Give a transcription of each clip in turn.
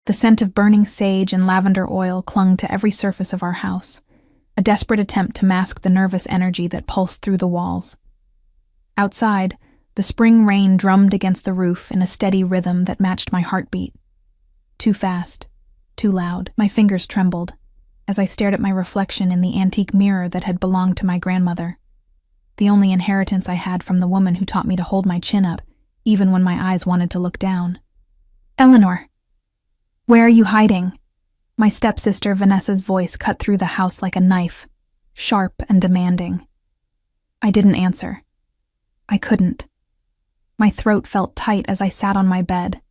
The scent of burning sage and lavender oil clung to every surface of our house, a desperate attempt to mask the nervous energy that pulsed through the walls. Outside, the spring rain drummed against the roof in a steady rhythm that matched my heartbeat. Too fast, too loud. My fingers trembled as I stared at my reflection in the antique mirror that had belonged to my grandmother, the only inheritance I had from the woman who taught me to hold my chin up, even when my eyes wanted to look down. "Eleanor, where are you hiding?" My stepsister Vanessa's voice cut through the house like a knife, sharp and demanding. I didn't answer. I couldn't. My throat felt tight as I sat on my bed,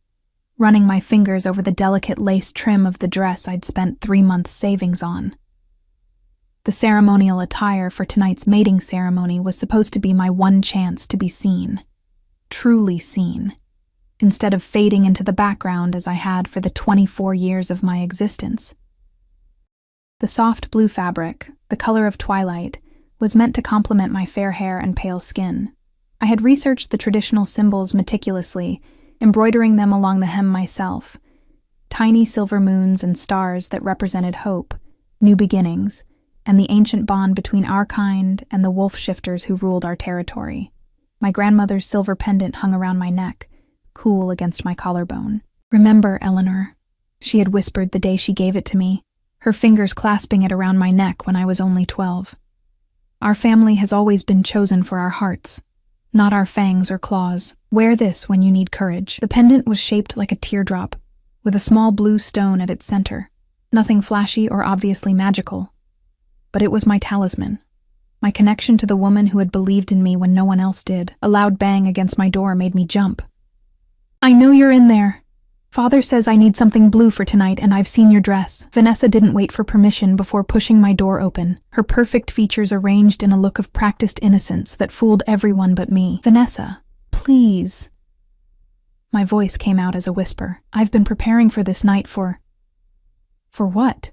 running my fingers over the delicate lace trim of the dress I'd spent 3 months' savings on. The ceremonial attire for tonight's mating ceremony was supposed to be my one chance to be seen, truly seen, instead of fading into the background as I had for the 24 years of my existence. The soft blue fabric, the color of twilight, was meant to complement my fair hair and pale skin. I had researched the traditional symbols meticulously, embroidering them along the hem myself, tiny silver moons and stars that represented hope, new beginnings, and the ancient bond between our kind and the wolf shifters who ruled our territory. My grandmother's silver pendant hung around my neck, cool against my collarbone. "Remember, Eleanor," she had whispered the day she gave it to me, her fingers clasping it around my neck when I was only 12. "Our family has always been chosen for our hearts, not our fangs or claws. Wear this when you need courage." The pendant was shaped like a teardrop, with a small blue stone at its center. Nothing flashy or obviously magical. But it was my talisman, my connection to the woman who had believed in me when no one else did. A loud bang against my door made me jump. "I know you're in there. Father says I need something blue for tonight, and I've seen your dress." Vanessa didn't wait for permission before pushing my door open, her perfect features arranged in a look of practiced innocence that fooled everyone but me. "Vanessa, please." My voice came out as a whisper. "I've been preparing for this night for what?"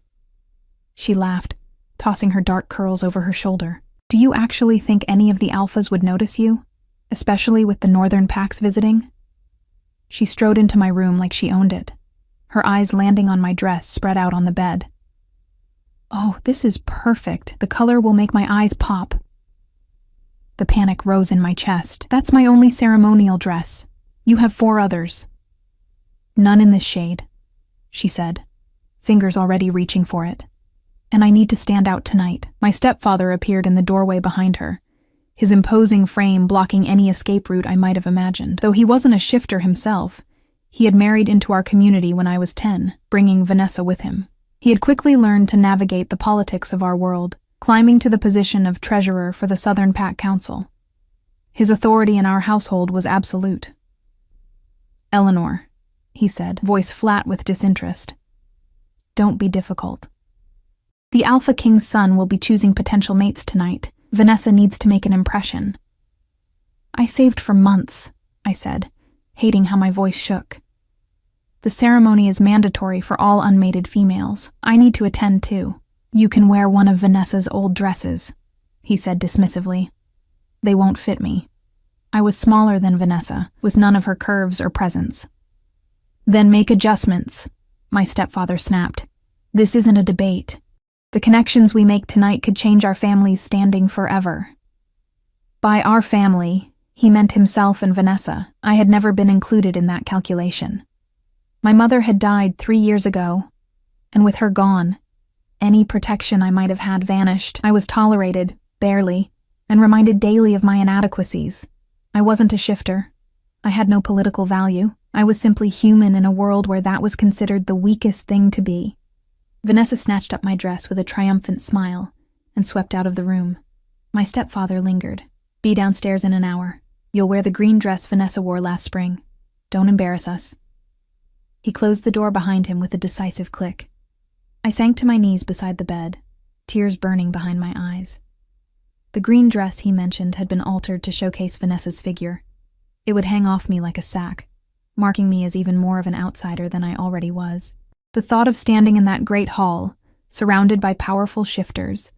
She laughed, tossing her dark curls over her shoulder. "Do you actually think any of the alphas would notice you? Especially with the northern packs visiting?" She strode into my room like she owned it, her eyes landing on my dress spread out on the bed. "Oh, this is perfect. The color will make my eyes pop." The panic rose in my chest. "That's my only ceremonial dress. You have 4 others." "None in this shade," she said, fingers already reaching for it. "And I need to stand out tonight." My stepfather appeared in the doorway behind her, his imposing frame blocking any escape route I might have imagined. Though he wasn't a shifter himself, he had married into our community when I was 10, bringing Vanessa with him. He had quickly learned to navigate the politics of our world, climbing to the position of treasurer for the Southern Pack Council. His authority in our household was absolute. "Eleanor," he said, voice flat with disinterest, "don't be difficult. The Alpha King's son will be choosing potential mates tonight. Vanessa needs to make an impression." "I saved for months," I said, hating how my voice shook. "The ceremony is mandatory for all unmated females. I need to attend too." "You can wear one of Vanessa's old dresses," he said dismissively. "They won't fit me." I was smaller than Vanessa, with none of her curves or presence. "Then make adjustments," my stepfather snapped. "This isn't a debate. The connections we make tonight could change our family's standing forever." By our family, he meant himself and Vanessa. I had never been included in that calculation. My mother had died 3 years ago, and with her gone, any protection I might have had vanished. I was tolerated, barely, and reminded daily of my inadequacies. I wasn't a shifter. I had no political value. I was simply human in a world where that was considered the weakest thing to be. Vanessa snatched up my dress with a triumphant smile and swept out of the room. My stepfather lingered. "Be downstairs in an hour. You'll wear the green dress Vanessa wore last spring. Don't embarrass us." He closed the door behind him with a decisive click. I sank to my knees beside the bed, tears burning behind my eyes. The green dress he mentioned had been altered to showcase Vanessa's figure. It would hang off me like a sack, marking me as even more of an outsider than I already was. The thought of standing in that great hall, surrounded by powerful shifters,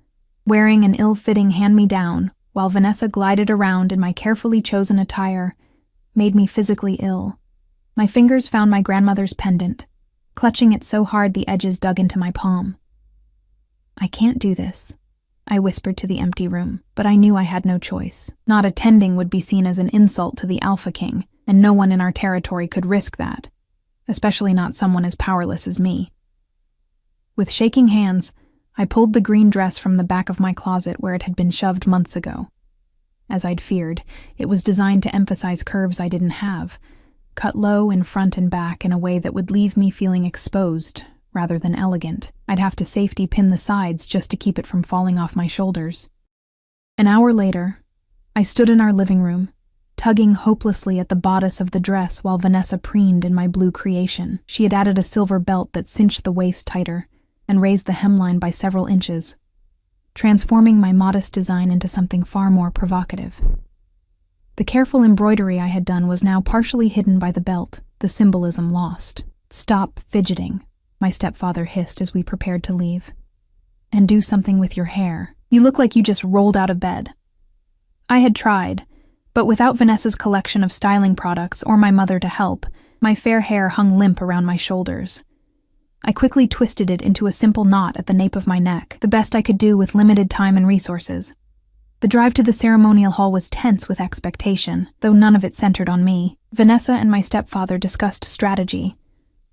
wearing an ill-fitting hand-me-down while Vanessa glided around in my carefully chosen attire, made me physically ill. My fingers found my grandmother's pendant, clutching it so hard the edges dug into my palm. "I can't do this," I whispered to the empty room, but I knew I had no choice. Not attending would be seen as an insult to the Alpha King, and no one in our territory could risk that, especially not someone as powerless as me. With shaking hands, I pulled the green dress from the back of my closet where it had been shoved months ago. As I'd feared, it was designed to emphasize curves I didn't have, cut low in front and back in a way that would leave me feeling exposed rather than elegant. I'd have to safety pin the sides just to keep it from falling off my shoulders. An hour later, I stood in our living room, tugging hopelessly at the bodice of the dress while Vanessa preened in my blue creation. She had added a silver belt that cinched the waist tighter and raised the hemline by several inches, transforming my modest design into something far more provocative. The careful embroidery I had done was now partially hidden by the belt, the symbolism lost. "Stop fidgeting," my stepfather hissed as we prepared to leave. "And do something with your hair. You look like you just rolled out of bed." I had tried, but without Vanessa's collection of styling products or my mother to help, my fair hair hung limp around my shoulders. I quickly twisted it into a simple knot at the nape of my neck, the best I could do with limited time and resources. The drive to the ceremonial hall was tense with expectation, though none of it centered on me. Vanessa and my stepfather discussed strategy,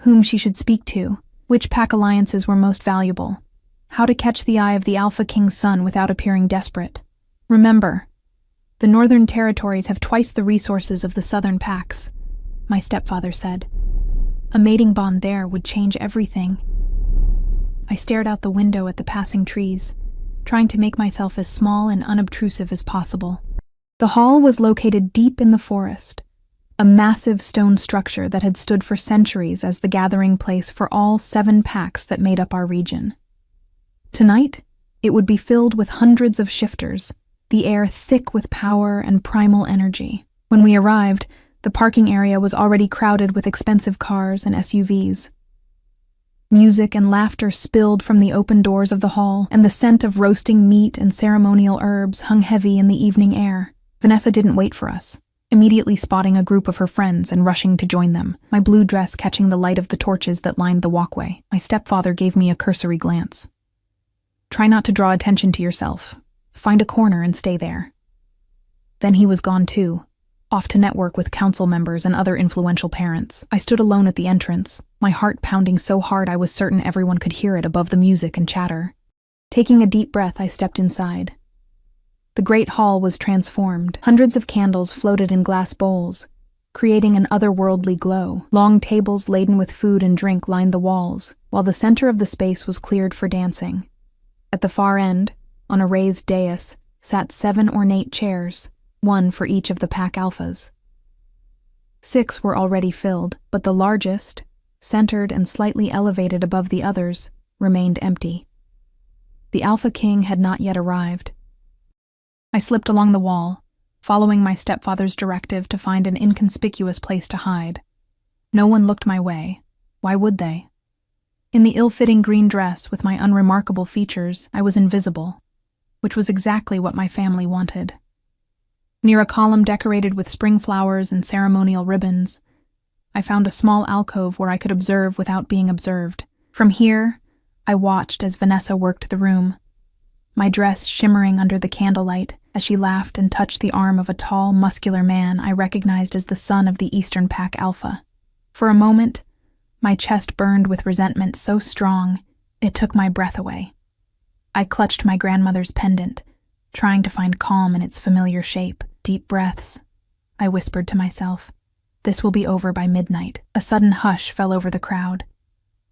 whom she should speak to, which pack alliances were most valuable, how to catch the eye of the Alpha King's son without appearing desperate. "Remember, the Northern Territories have twice the resources of the Southern packs," my stepfather said. "A mating bond there would change everything." I stared out the window at the passing trees, trying to make myself as small and unobtrusive as possible. The hall was located deep in the forest, a massive stone structure that had stood for centuries as the gathering place for all 7 packs that made up our region. Tonight, it would be filled with hundreds of shifters, the air thick with power and primal energy. When we arrived, the parking area was already crowded with expensive cars and SUVs. Music and laughter spilled from the open doors of the hall, and the scent of roasting meat and ceremonial herbs hung heavy in the evening air. Vanessa didn't wait for us, immediately spotting a group of her friends and rushing to join them, my blue dress catching the light of the torches that lined the walkway. My stepfather gave me a cursory glance. "Try not to draw attention to yourself. Find a corner and stay there." Then he was gone too, off to network with council members and other influential parents. I stood alone at the entrance, my heart pounding so hard I was certain everyone could hear it above the music and chatter. Taking a deep breath, I stepped inside. The great hall was transformed. Hundreds of candles floated in glass bowls, creating an otherworldly glow. Long tables laden with food and drink lined the walls, while the center of the space was cleared for dancing. At the far end, on a raised dais, sat 7 ornate chairs, 1 for each of the pack alphas. 6 were already filled, but the largest, centered and slightly elevated above the others, remained empty. The Alpha King had not yet arrived. I slipped along the wall, following my stepfather's directive to find an inconspicuous place to hide. No one looked my way. Why would they? In the ill-fitting green dress with my unremarkable features, I was invisible, which was exactly what my family wanted. Near a column decorated with spring flowers and ceremonial ribbons, I found a small alcove where I could observe without being observed. From here, I watched as Vanessa worked the room, my dress shimmering under the candlelight as she laughed and touched the arm of a tall, muscular man I recognized as the son of the Eastern Pack Alpha. For a moment, my chest burned with resentment so strong, it took my breath away. I clutched my grandmother's pendant, trying to find calm in its familiar shape. Deep breaths, I whispered to myself. This will be over by midnight. A sudden hush fell over the crowd,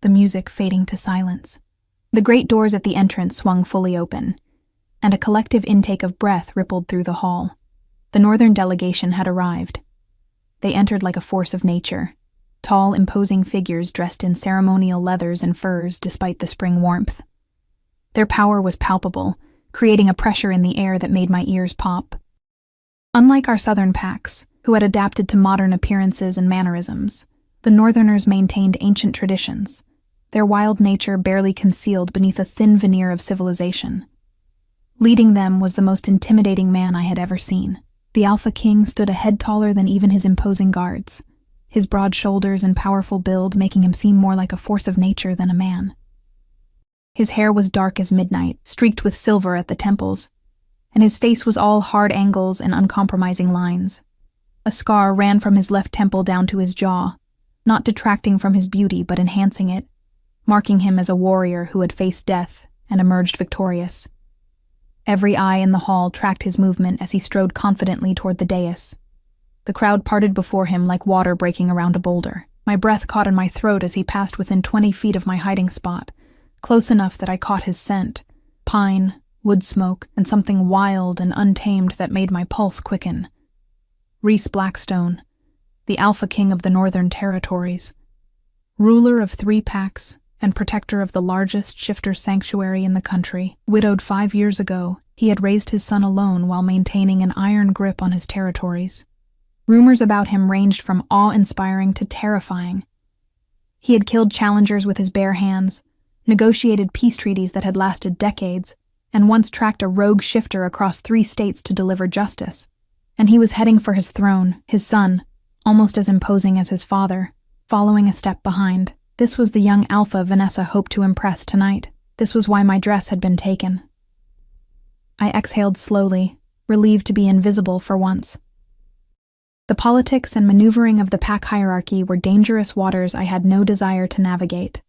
the music fading to silence. The great doors at the entrance swung fully open, and a collective intake of breath rippled through the hall. The northern delegation had arrived. They entered like a force of nature, tall, imposing figures dressed in ceremonial leathers and furs despite the spring warmth. Their power was palpable, creating a pressure in the air that made my ears pop. Unlike our southern packs, who had adapted to modern appearances and mannerisms, the northerners maintained ancient traditions, their wild nature barely concealed beneath a thin veneer of civilization. Leading them was the most intimidating man I had ever seen. The Alpha King stood a head taller than even his imposing guards, his broad shoulders and powerful build making him seem more like a force of nature than a man. His hair was dark as midnight, streaked with silver at the temples, and his face was all hard angles and uncompromising lines. A scar ran from his left temple down to his jaw, not detracting from his beauty but enhancing it, marking him as a warrior who had faced death and emerged victorious. Every eye in the hall tracked his movement as he strode confidently toward the dais. The crowd parted before him like water breaking around a boulder. My breath caught in my throat as he passed within 20 feet of my hiding spot, close enough that I caught his scent, pine, wood smoke, and something wild and untamed that made my pulse quicken. Rhys Blackstone, the Alpha King of the Northern Territories, ruler of 3 packs and protector of the largest shifter sanctuary in the country. Widowed 5 years ago, he had raised his son alone while maintaining an iron grip on his territories. Rumors about him ranged from awe-inspiring to terrifying. He had killed challengers with his bare hands, negotiated peace treaties that had lasted decades, and once tracked a rogue shifter across 3 states to deliver justice. And he was heading for his throne, his son, almost as imposing as his father, following a step behind. This was the young alpha Vanessa hoped to impress tonight. This was why my dress had been taken. I exhaled slowly, relieved to be invisible for once. The politics and maneuvering of the pack hierarchy were dangerous waters I had no desire to navigate.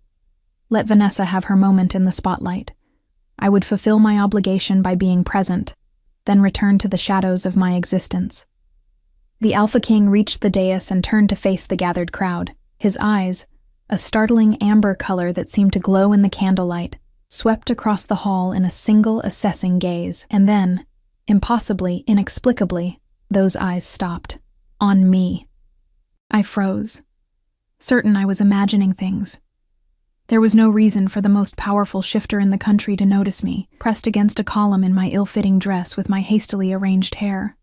Let Vanessa have her moment in the spotlight. I would fulfill my obligation by being present, then return to the shadows of my existence. The Alpha King reached the dais and turned to face the gathered crowd. His eyes, a startling amber color that seemed to glow in the candlelight, swept across the hall in a single assessing gaze, and then, impossibly, inexplicably, those eyes stopped. On me. I froze, certain I was imagining things. There was no reason for the most powerful shifter in the country to notice me, pressed against a column in my ill-fitting dress with my hastily arranged hair.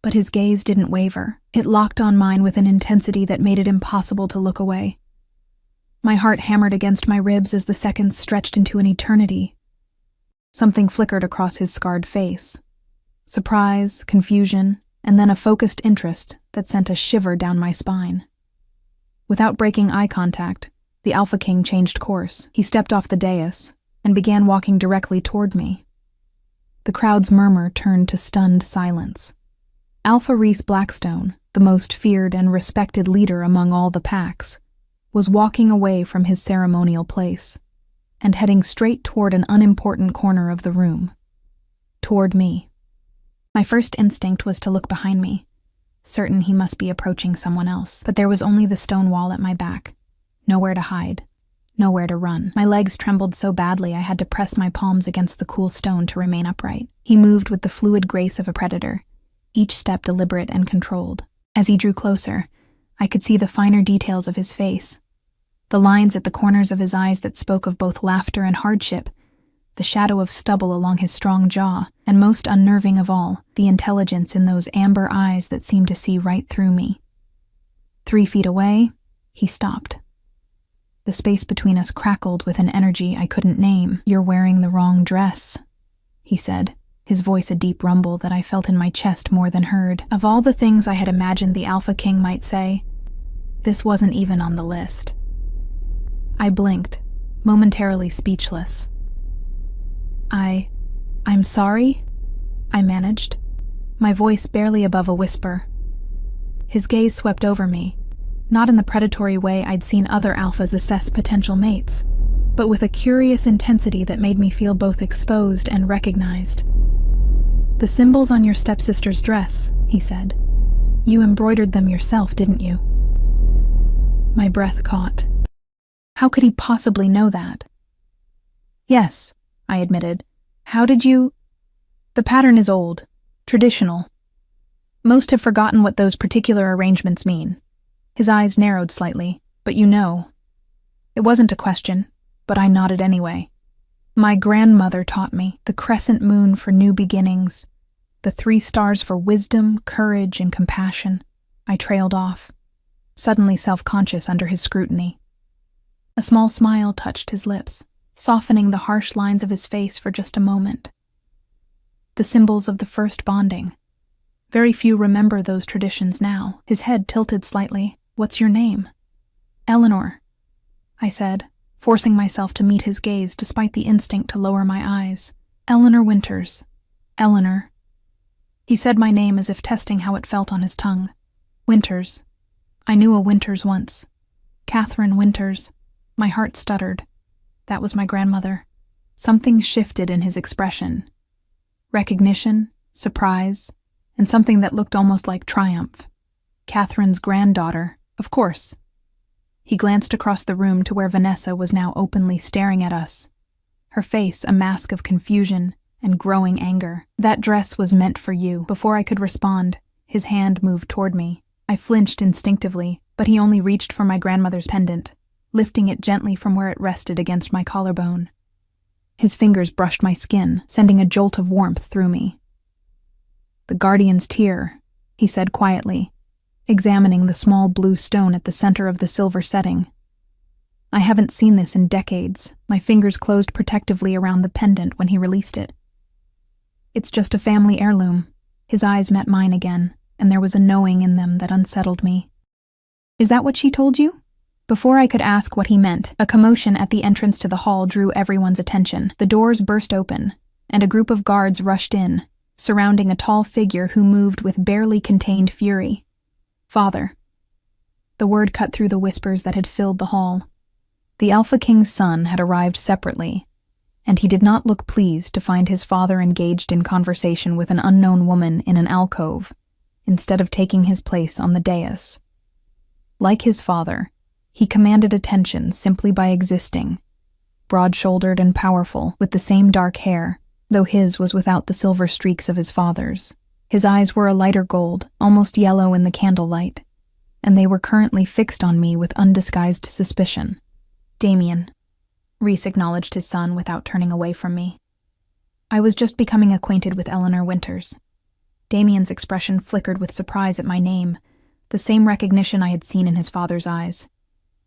But his gaze didn't waver. It locked on mine with an intensity that made it impossible to look away. My heart hammered against my ribs as the seconds stretched into an eternity. Something flickered across his scarred face. Surprise, confusion, and then a focused interest that sent a shiver down my spine. Without breaking eye contact, the Alpha King changed course. He stepped off the dais and began walking directly toward me. The crowd's murmur turned to stunned silence. Alpha Rhys Blackstone, the most feared and respected leader among all the packs, was walking away from his ceremonial place and heading straight toward an unimportant corner of the room. Toward me. My first instinct was to look behind me, certain he must be approaching someone else, but there was only the stone wall at my back. Nowhere to hide, nowhere to run. My legs trembled so badly I had to press my palms against the cool stone to remain upright. He moved with the fluid grace of a predator, each step deliberate and controlled. As he drew closer, I could see the finer details of his face, the lines at the corners of his eyes that spoke of both laughter and hardship, the shadow of stubble along his strong jaw, and most unnerving of all, the intelligence in those amber eyes that seemed to see right through me. 3 feet away, he stopped. The space between us crackled with an energy I couldn't name. "You're wearing the wrong dress," he said, his voice a deep rumble that I felt in my chest more than heard. Of all the things I had imagined the Alpha King might say, this wasn't even on the list. I blinked, momentarily speechless. I'm sorry?" I managed, my voice barely above a whisper. His gaze swept over me, not in the predatory way I'd seen other alphas assess potential mates, but with a curious intensity that made me feel both exposed and recognized. "The symbols on your stepsister's dress," he said. "You embroidered them yourself, didn't you?" My breath caught. How could he possibly know that? "Yes," I admitted. "How did you—" "The pattern is old, traditional. Most have forgotten what those particular arrangements mean." His eyes narrowed slightly. "But you know." It wasn't a question, but I nodded anyway. "My grandmother taught me the crescent moon for new beginnings, the 3 stars for wisdom, courage, and compassion." I trailed off, suddenly self-conscious under his scrutiny. A small smile touched his lips, softening the harsh lines of his face for just a moment. The symbols of the first bonding. Very few remember those traditions now. His head tilted slightly, "What's your name?" "Eleanor," I said, forcing myself to meet his gaze despite the instinct to lower my eyes. "Eleanor Winters. Eleanor." He said my name as if testing how it felt on his tongue. Winters. I knew a Winters once. Catherine Winters. My heart stuttered. That was my grandmother. Something shifted in his expression. Recognition, surprise, and something that looked almost like triumph. Catherine's granddaughter, of course. He glanced across the room to where Vanessa was now openly staring at us. Her face a mask of confusion and growing anger. "That dress was meant for you." Before I could respond, his hand moved toward me. I flinched instinctively, but he only reached for my grandmother's pendant, lifting it gently from where it rested against my collarbone. His fingers brushed my skin, sending a jolt of warmth through me. "The guardian's tear," he said quietly, examining the small blue stone at the center of the silver setting. I haven't seen this in decades. My fingers closed protectively around the pendant when he released it. "It's just a family heirloom." His eyes met mine again, and there was a knowing in them that unsettled me. "Is that what she told you?" Before I could ask what he meant, a commotion at the entrance to the hall drew everyone's attention. The doors burst open, and a group of guards rushed in, surrounding a tall figure who moved with barely contained fury. "Father." The word cut through the whispers that had filled the hall. The Alpha King's son had arrived separately, and he did not look pleased to find his father engaged in conversation with an unknown woman in an alcove, instead of taking his place on the dais. Like his father, he commanded attention simply by existing, broad-shouldered and powerful, with the same dark hair, though his was without the silver streaks of his father's. His eyes were a lighter gold, almost yellow in the candlelight, and they were currently fixed on me with undisguised suspicion. "Damien," Rhys acknowledged his son without turning away from me. I was just becoming acquainted with Eleanor Winters. Damien's expression flickered with surprise at my name, the same recognition I had seen in his father's eyes.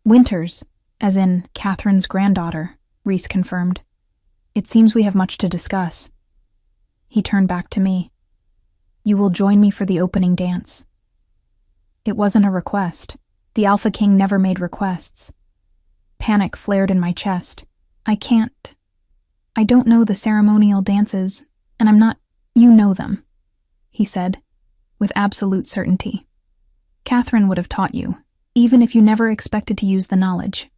"Winters, as in Catherine's granddaughter," Rhys confirmed. "It seems we have much to discuss." He turned back to me. "You will join me for the opening dance." It wasn't a request. The Alpha King never made requests. Panic flared in my chest. I don't know the ceremonial dances, and I'm not— "You know them," he said, with absolute certainty. "Catherine would have taught you, even if you never expected to use the knowledge."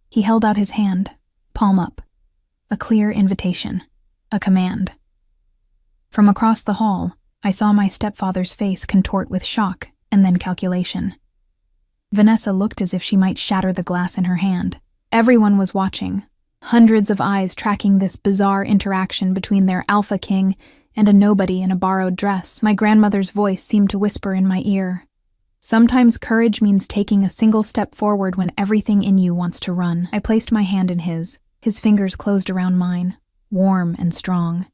He held out his hand, palm up. A clear invitation, a command. From across the hall, I saw my stepfather's face contort with shock and then calculation. Vanessa looked as if she might shatter the glass in her hand. Everyone was watching, hundreds of eyes tracking this bizarre interaction between their Alpha King and a nobody in a borrowed dress. My grandmother's voice seemed to whisper in my ear. "Sometimes courage means taking a single step forward when everything in you wants to run." I placed my hand in his fingers closed around mine, warm and strong.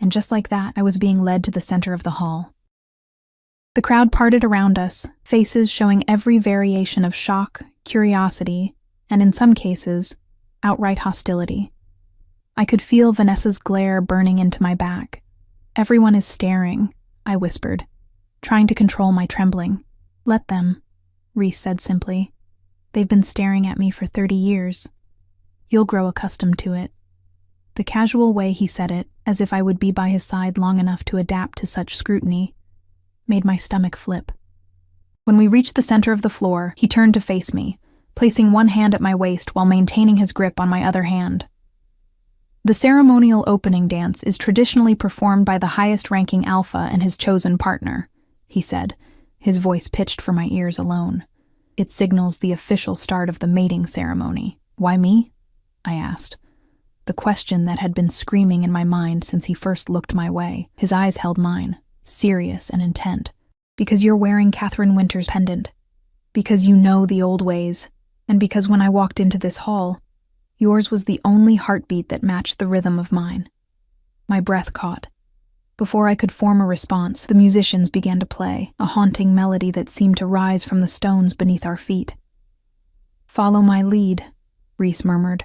And just like that, I was being led to the center of the hall. The crowd parted around us, faces showing every variation of shock, curiosity, and in some cases, outright hostility. I could feel Vanessa's glare burning into my back. "Everyone is staring," I whispered, trying to control my trembling. "Let them," Rhys said simply. "They've been staring at me for 30 years. You'll grow accustomed to it." The casual way he said it, as if I would be by his side long enough to adapt to such scrutiny, made my stomach flip. When we reached the center of the floor, he turned to face me, placing one hand at my waist while maintaining his grip on my other hand. "The ceremonial opening dance is traditionally performed by the highest-ranking Alpha and his chosen partner," he said, his voice pitched for my ears alone. "It signals the official start of the mating ceremony." "Why me?" I asked. The question that had been screaming in my mind since he first looked my way. His eyes held mine, serious and intent. "Because you're wearing Catherine Winters' pendant. Because you know the old ways. And because when I walked into this hall, yours was the only heartbeat that matched the rhythm of mine." My breath caught. Before I could form a response, the musicians began to play, a haunting melody that seemed to rise from the stones beneath our feet. "Follow my lead," Rhys murmured,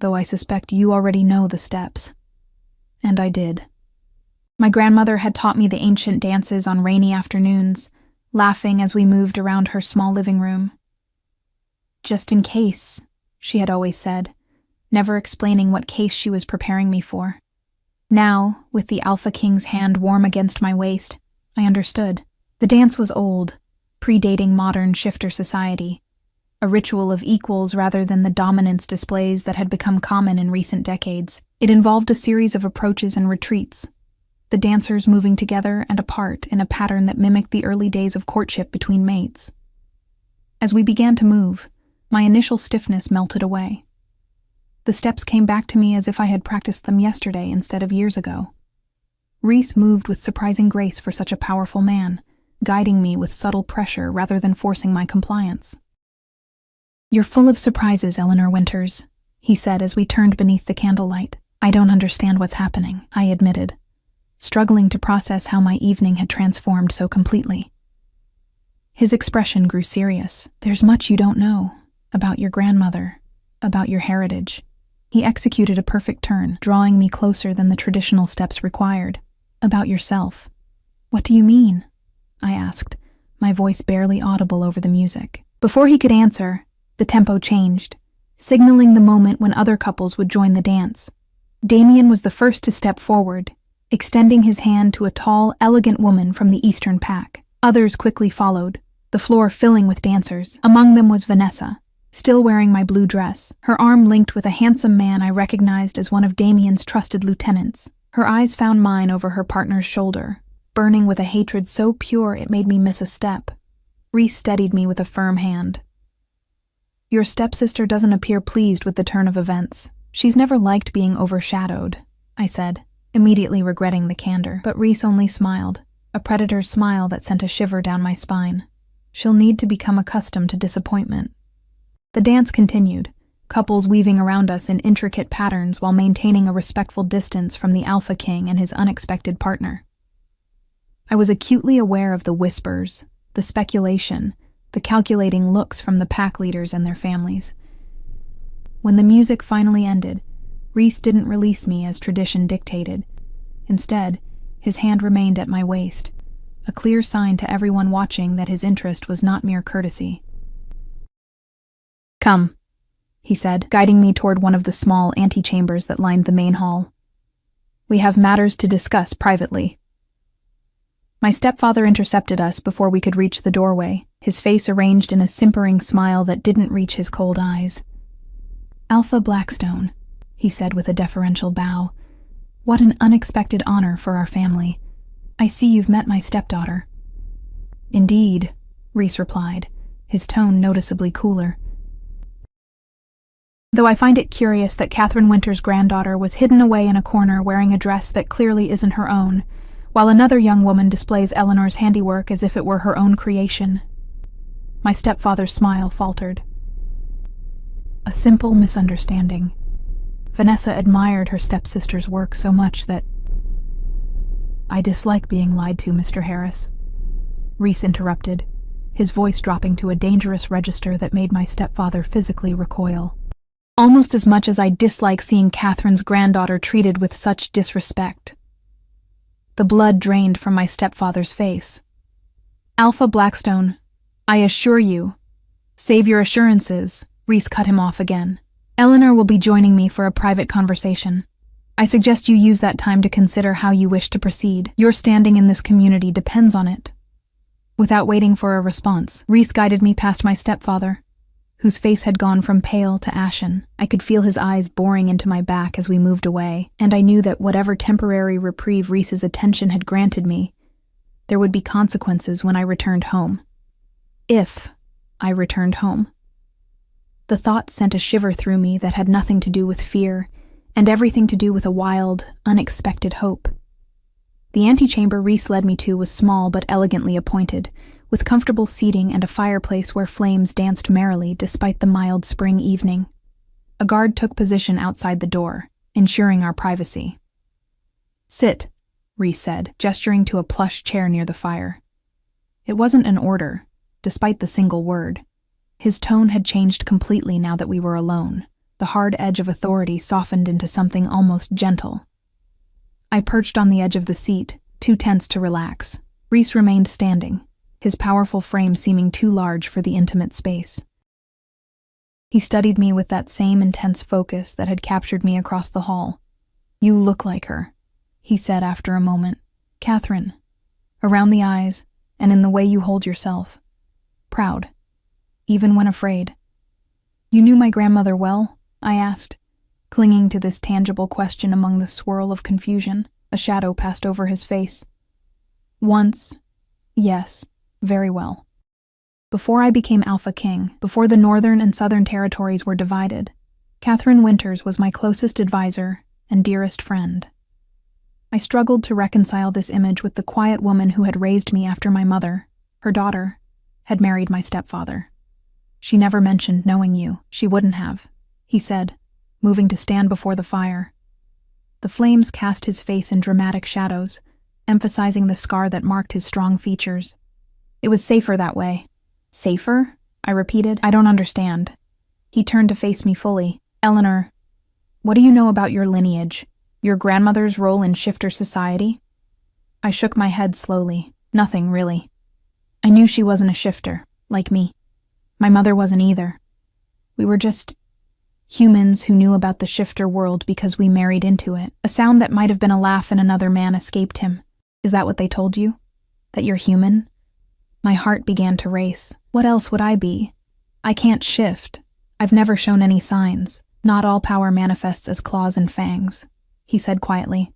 "though I suspect you already know the steps." And I did. My grandmother had taught me the ancient dances on rainy afternoons, laughing as we moved around her small living room. Just in case, she had always said, never explaining what case she was preparing me for. Now, with the Alpha King's hand warm against my waist, I understood. The dance was old, predating modern shifter society, a ritual of equals rather than the dominance displays that had become common in recent decades. It involved a series of approaches and retreats, the dancers moving together and apart in a pattern that mimicked the early days of courtship between mates. As we began to move, my initial stiffness melted away. The steps came back to me as if I had practiced them yesterday instead of years ago. Rhys moved with surprising grace for such a powerful man, guiding me with subtle pressure rather than forcing my compliance. "You're full of surprises, Eleanor Winters," he said as we turned beneath the candlelight. "I don't understand what's happening," I admitted, struggling to process how my evening had transformed so completely. His expression grew serious. "There's much you don't know about your grandmother, about your heritage." He executed a perfect turn, drawing me closer than the traditional steps required. "About yourself." "What do you mean?" I asked, my voice barely audible over the music. Before he could answer, the tempo changed, signaling the moment when other couples would join the dance. Damien was the first to step forward, extending his hand to a tall, elegant woman from the Eastern pack. Others quickly followed, the floor filling with dancers. Among them was Vanessa, still wearing my blue dress, her arm linked with a handsome man I recognized as one of Damien's trusted lieutenants. Her eyes found mine over her partner's shoulder, burning with a hatred so pure it made me miss a step. Rhys steadied me with a firm hand. "Your stepsister doesn't appear pleased with the turn of events. She's never liked being overshadowed," I said, immediately regretting the candor. But Rhys only smiled, a predator's smile that sent a shiver down my spine. "She'll need to become accustomed to disappointment." The dance continued, couples weaving around us in intricate patterns while maintaining a respectful distance from the Alpha King and his unexpected partner. I was acutely aware of the whispers, the speculation, the calculating looks from the pack leaders and their families. When the music finally ended, Rhys didn't release me as tradition dictated. Instead, his hand remained at my waist, a clear sign to everyone watching that his interest was not mere courtesy. "Come," he said, guiding me toward one of the small antechambers that lined the main hall. "We have matters to discuss privately." My stepfather intercepted us before we could reach the doorway, his face arranged in a simpering smile that didn't reach his cold eyes. "Alpha Blackstone," he said with a deferential bow. "What an unexpected honor for our family. I see you've met my stepdaughter." "Indeed," Rhys replied, his tone noticeably cooler. "Though I find it curious that Catherine Winter's granddaughter was hidden away in a corner wearing a dress that clearly isn't her own, while another young woman displays Eleanor's handiwork as if it were her own creation." My stepfather's smile faltered. "A simple misunderstanding. Vanessa admired her stepsister's work so much that—" "I dislike being lied to, Mr. Harris," Rhys interrupted, his voice dropping to a dangerous register that made my stepfather physically recoil. "Almost as much as I dislike seeing Catherine's granddaughter treated with such disrespect." The blood drained from my stepfather's face. "Alpha Blackstone, I assure you—" "Save your assurances," Rhys cut him off again. "Eleanor will be joining me for a private conversation. I suggest you use that time to consider how you wish to proceed. Your standing in this community depends on it." Without waiting for a response, Rhys guided me past my stepfather, whose face had gone from pale to ashen. I could feel his eyes boring into my back as we moved away, and I knew that whatever temporary reprieve Rhys's attention had granted me, there would be consequences when I returned home. If I returned home. The thought sent a shiver through me that had nothing to do with fear, and everything to do with a wild, unexpected hope. The antechamber Rhys led me to was small but elegantly appointed, with comfortable seating and a fireplace where flames danced merrily despite the mild spring evening. A guard took position outside the door, ensuring our privacy. "Sit," Rhys said, gesturing to a plush chair near the fire. It wasn't an order, despite the single word. His tone had changed completely now that we were alone. The hard edge of authority softened into something almost gentle. I perched on the edge of the seat, too tense to relax. Rhys remained standing, his powerful frame seeming too large for the intimate space. He studied me with that same intense focus that had captured me across the hall. "You look like her," he said after a moment. "Catherine. Around the eyes, and in the way you hold yourself. Proud. Even when afraid." "You knew my grandmother well?" I asked, clinging to this tangible question among the swirl of confusion. A shadow passed over his face. "Once. Yes. Very well. Before I became Alpha King, before the Northern and Southern territories were divided, Catherine Winters was my closest advisor and dearest friend." I struggled to reconcile this image with the quiet woman who had raised me after my mother, her daughter, had married my stepfather. "She never mentioned knowing you. She wouldn't have," he said, moving to stand before the fire. The flames cast his face in dramatic shadows, emphasizing the scar that marked his strong features. "It was safer that way." "Safer?" I repeated. "I don't understand." He turned to face me fully. "Eleanor, what do you know about your lineage? Your grandmother's role in shifter society?" I shook my head slowly. "Nothing, really. I knew she wasn't a shifter, like me. My mother wasn't either. We were just humans who knew about the shifter world because we married into it." A sound that might have been a laugh in another man escaped him. "Is that what they told you? That you're human?" My heart began to race. What else would I be? I can't shift. I've never shown any signs. "Not all power manifests as claws and fangs," he said quietly.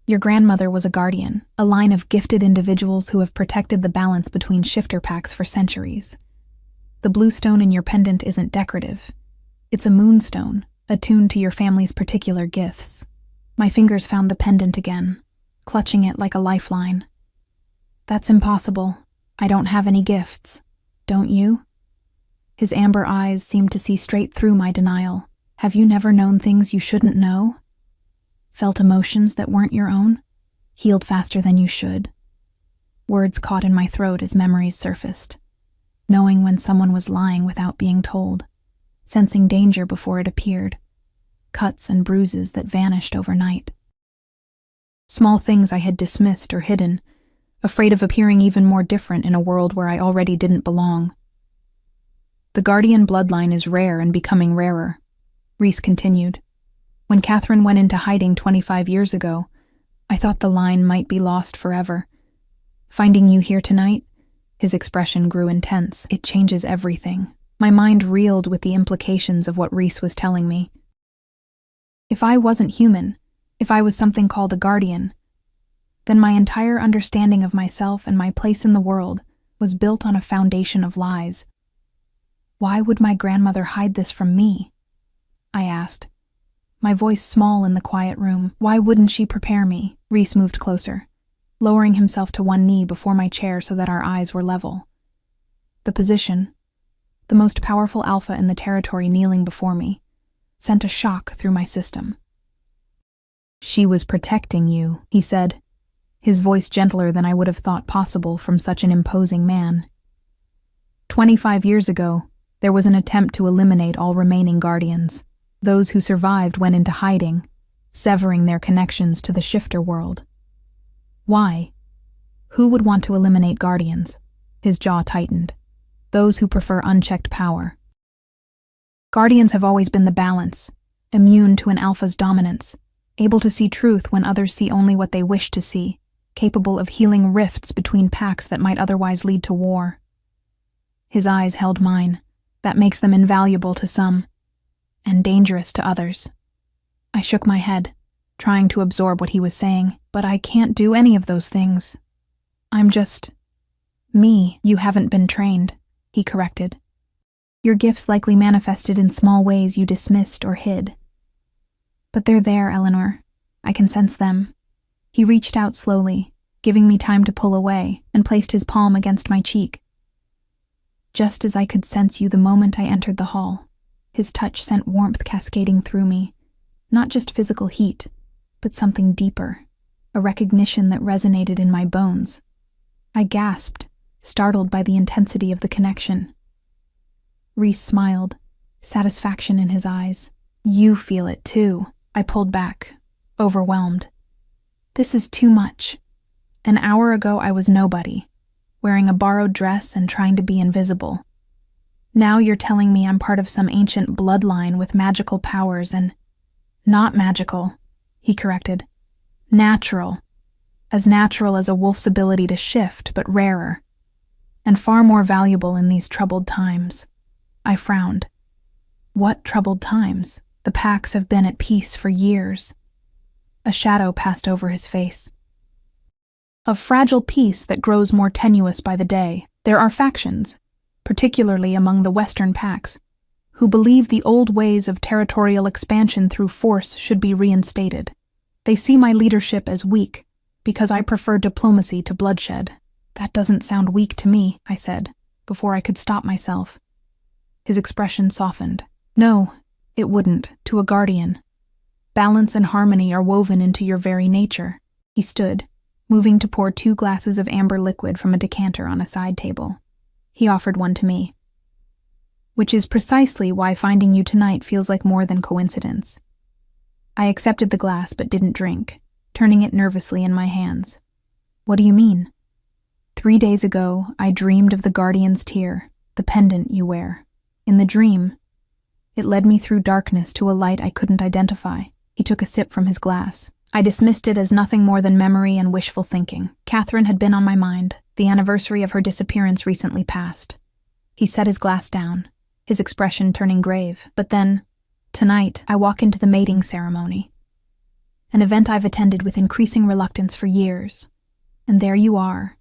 "Your grandmother was a guardian, a line of gifted individuals who have protected the balance between shifter packs for centuries. The blue stone in your pendant isn't decorative. It's a moonstone, attuned to your family's particular gifts." My fingers found the pendant again, clutching it like a lifeline. "That's impossible. I don't have any gifts. Don't you?" His amber eyes seemed to see straight through my denial. "Have you never known things you shouldn't know? Felt emotions that weren't your own? Healed faster than you should?" Words caught in my throat as memories surfaced. Knowing when someone was lying without being told. Sensing danger before it appeared. Cuts and bruises that vanished overnight. Small things I had dismissed or hidden, afraid of appearing even more different in a world where I already didn't belong. "The guardian bloodline is rare and becoming rarer," Reese continued. "When Catherine went into hiding 25 years ago, I thought the line might be lost forever. Finding you here tonight," his expression grew intense, "it changes everything." My mind reeled with the implications of what Reese was telling me. If I wasn't human, if I was something called a guardian, then my entire understanding of myself and my place in the world was built on a foundation of lies. Why would my grandmother hide this from me? I asked, my voice small in the quiet room. Why wouldn't she prepare me? Reese moved closer, lowering himself to one knee before my chair so that our eyes were level. The position, the most powerful alpha in the territory kneeling before me, sent a shock through my system. "She was protecting you," he said, his voice gentler than I would have thought possible from such an imposing man. 25 years ago, there was an attempt to eliminate all remaining guardians. Those who survived went into hiding, severing their connections to the shifter world. Why? Who would want to eliminate guardians? His jaw tightened. Those who prefer unchecked power. Guardians have always been the balance, immune to an alpha's dominance, able to see truth when others see only what they wish to see, capable of healing rifts between packs that might otherwise lead to war. His eyes held mine. That makes them invaluable to some, and dangerous to others. I shook my head, trying to absorb what he was saying, but I can't do any of those things. I'm just me. You haven't been trained, he corrected. Your gifts likely manifested in small ways you dismissed or hid. But they're there, Eleanor. I can sense them. He reached out slowly, giving me time to pull away, and placed his palm against my cheek. Just as I could sense you the moment I entered the hall, his touch sent warmth cascading through me. Not just physical heat, but something deeper, a recognition that resonated in my bones. I gasped, startled by the intensity of the connection. Reese smiled, satisfaction in his eyes. You feel it too. I pulled back, overwhelmed. This is too much. An hour ago I was nobody. wearing a borrowed dress and trying to be invisible. Now you're telling me I'm part of some ancient bloodline with magical powers and— Not magical, he corrected. Natural. As natural as a wolf's ability to shift, but rarer. And far more valuable in these troubled times. I frowned. What troubled times? The packs have been at peace for years. A shadow passed over his face. Of fragile peace that grows more tenuous by the day, there are factions, particularly among the Western packs, who believe the old ways of territorial expansion through force should be reinstated. They see my leadership as weak, because I prefer diplomacy to bloodshed. That doesn't sound weak to me, I said, before I could stop myself. His expression softened. No, it wouldn't, to a guardian. Balance and harmony are woven into your very nature. He stood, moving to pour 2 glasses of amber liquid from a decanter on a side table. He offered one to me. Which is precisely why finding you tonight feels like more than coincidence. I accepted the glass but didn't drink, turning it nervously in my hands. What do you mean? 3 days ago, I dreamed of the guardian's tear, the pendant you wear. In the dream, it led me through darkness to a light I couldn't identify. He took a sip from his glass. I dismissed it as nothing more than memory and wishful thinking. Catherine had been on my mind. The anniversary of her disappearance recently passed. He set his glass down, his expression turning grave. But then, tonight, I walk into the mating ceremony. An event I've attended with increasing reluctance for years. And there you are,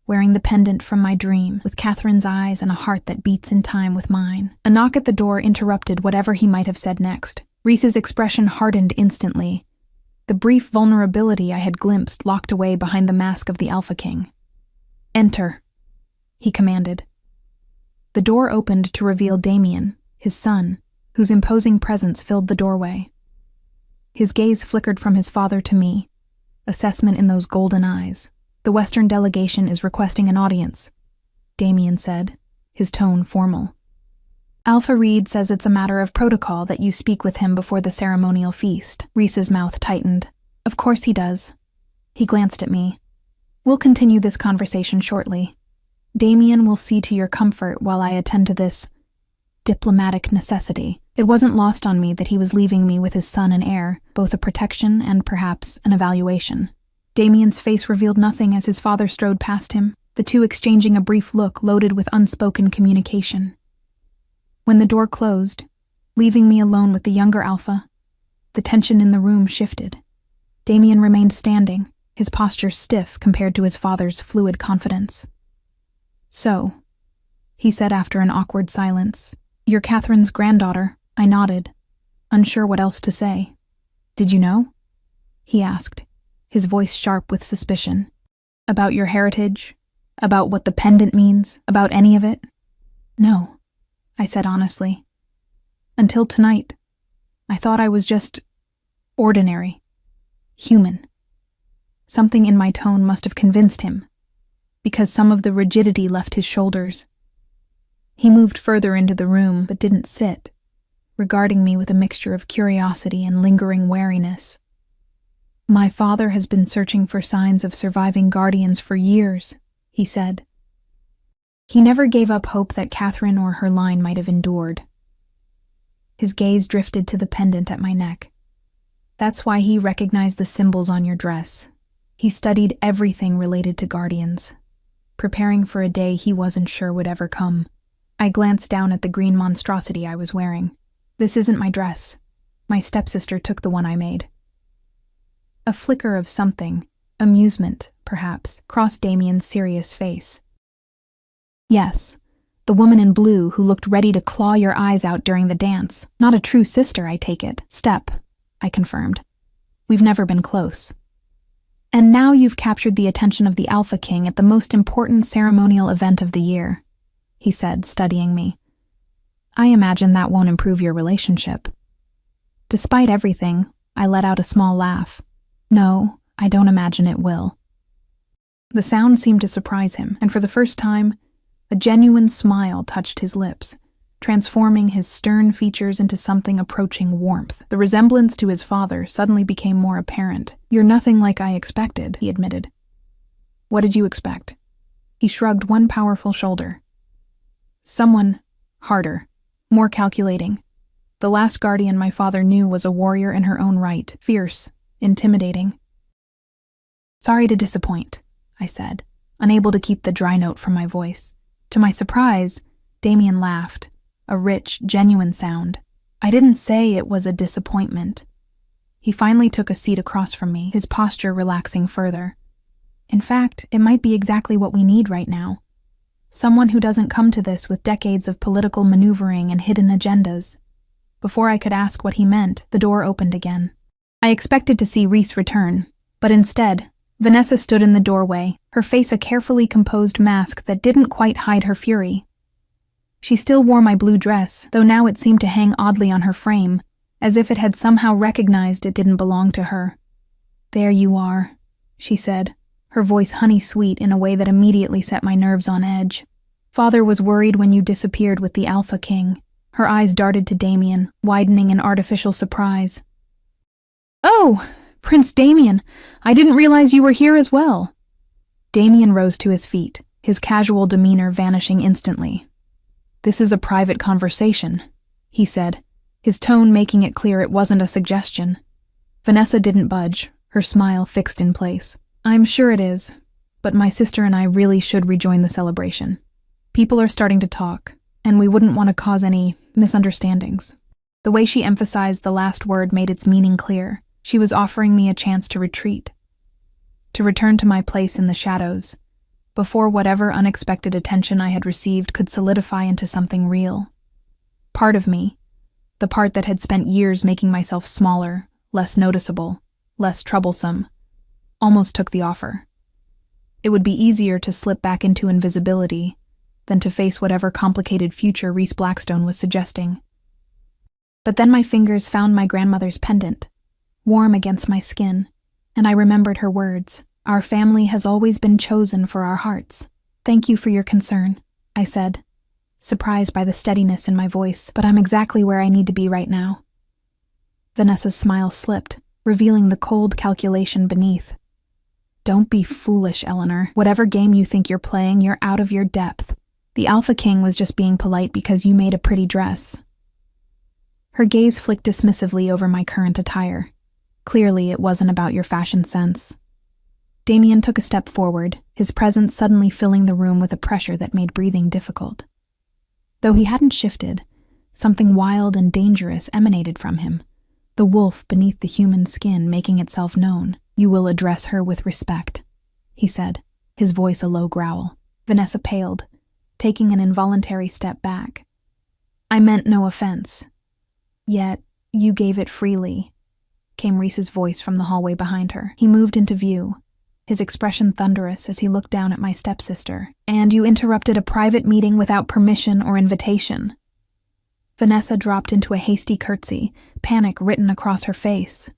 wearing the pendant from my dream, with Catherine's eyes and a heart that beats in time with mine. A knock at the door interrupted whatever he might have said next. Reese's expression hardened instantly. The brief vulnerability I had glimpsed locked away behind the mask of the Alpha King. Enter, he commanded. The door opened to reveal Damien, his son, whose imposing presence filled the doorway. His gaze flickered from his father to me, assessment in those golden eyes. The Western delegation is requesting an audience, Damien said, his tone formal. Alpha Reed says it's a matter of protocol that you speak with him before the ceremonial feast. Reese's mouth tightened. Of course he does. He glanced at me. We'll continue this conversation shortly. Damien will see to your comfort while I attend to this diplomatic necessity. It wasn't lost on me that he was leaving me with his son and heir, both a protection and perhaps an evaluation. Damien's face revealed nothing as his father strode past him, the two exchanging a brief look loaded with unspoken communication. When the door closed, leaving me alone with the younger Alpha, the tension in the room shifted. Damien remained standing, his posture stiff compared to his father's fluid confidence. So, he said after an awkward silence, "You're Catherine's granddaughter." I nodded, unsure what else to say. "Did you know?" he asked, his voice sharp with suspicion. "About your heritage? About what the pendant means? About any of it?" "No," I said honestly. "Until tonight, I thought I was just ordinary, human." Something in my tone must have convinced him, because some of the rigidity left his shoulders. He moved further into the room, but didn't sit, regarding me with a mixture of curiosity and lingering wariness. "My father has been searching for signs of surviving guardians for years," he said. He never gave up hope that Catherine or her line might have endured. His gaze drifted to the pendant at my neck. "That's why he recognized the symbols on your dress. He studied everything related to guardians, preparing for a day he wasn't sure would ever come." I glanced down at the green monstrosity I was wearing. "This isn't my dress. My stepsister took the one I made." A flicker of something, amusement, perhaps, crossed Damien's serious face. "Yes, the woman in blue who looked ready to claw your eyes out during the dance. Not a true sister, I take it." "Step," I confirmed. "We've never been close." "And now you've captured the attention of the Alpha King at the most important ceremonial event of the year," he said, studying me. "I imagine that won't improve your relationship." Despite everything, I let out a small laugh. "No, I don't imagine it will." The sound seemed to surprise him, and for the first time, a genuine smile touched his lips, transforming his stern features into something approaching warmth. The resemblance to his father suddenly became more apparent. "You're nothing like I expected," he admitted. "What did you expect?" He shrugged one powerful shoulder. Someone harder, more calculating. The last guardian my father knew was a warrior in her own right, fierce, intimidating. Sorry to disappoint, I said, unable to keep the dry note from my voice. To my surprise, Damien laughed, a rich, genuine sound. I didn't say it was a disappointment. He finally took a seat across from me, his posture relaxing further. In fact, it might be exactly what we need right now. Someone who doesn't come to this with decades of political maneuvering and hidden agendas. Before I could ask what he meant, the door opened again. I expected to see Reese return, but instead, Vanessa stood in the doorway, her face a carefully composed mask that didn't quite hide her fury. She still wore my blue dress, though now it seemed to hang oddly on her frame, as if it had somehow recognized it didn't belong to her. "There you are," she said, her voice honey-sweet in a way that immediately set my nerves on edge. "Father was worried when you disappeared with the Alpha King." Her eyes darted to Damien, widening in artificial surprise. "Oh, Prince Damien, I didn't realize you were here as well." Damien rose to his feet, his casual demeanor vanishing instantly. "This is a private conversation," he said, his tone making it clear it wasn't a suggestion. Vanessa didn't budge, her smile fixed in place. "I'm sure it is, but my sister and I really should rejoin the celebration. People are starting to talk, and we wouldn't want to cause any misunderstandings." The way she emphasized the last word made its meaning clear. She was offering me a chance to retreat, to return to my place in the shadows, before whatever unexpected attention I had received could solidify into something real. Part of me, the part that had spent years making myself smaller, less noticeable, less troublesome, almost took the offer. It would be easier to slip back into invisibility than to face whatever complicated future Reese Blackstone was suggesting. But then my fingers found my grandmother's pendant, warm against my skin, and I remembered her words. "Our family has always been chosen for our hearts. Thank you for your concern," I said, surprised by the steadiness in my voice, "but I'm exactly where I need to be right now." Vanessa's smile slipped, revealing the cold calculation beneath. "Don't be foolish, Eleanor. Whatever game you think you're playing, you're out of your depth. The Alpha King was just being polite because you made a pretty dress." Her gaze flicked dismissively over my current attire. Clearly, it wasn't about your fashion sense. Damien took a step forward, his presence suddenly filling the room with a pressure that made breathing difficult. Though he hadn't shifted, something wild and dangerous emanated from him, the wolf beneath the human skin making itself known. "You will address her with respect," he said, his voice a low growl. Vanessa paled, taking an involuntary step back. "I meant no offense. Yet, you gave it freely," came Reese's voice from the hallway behind her. He moved into view, his expression thunderous as he looked down at my stepsister. "And you interrupted a private meeting without permission or invitation." Vanessa dropped into a hasty curtsy, panic written across her face.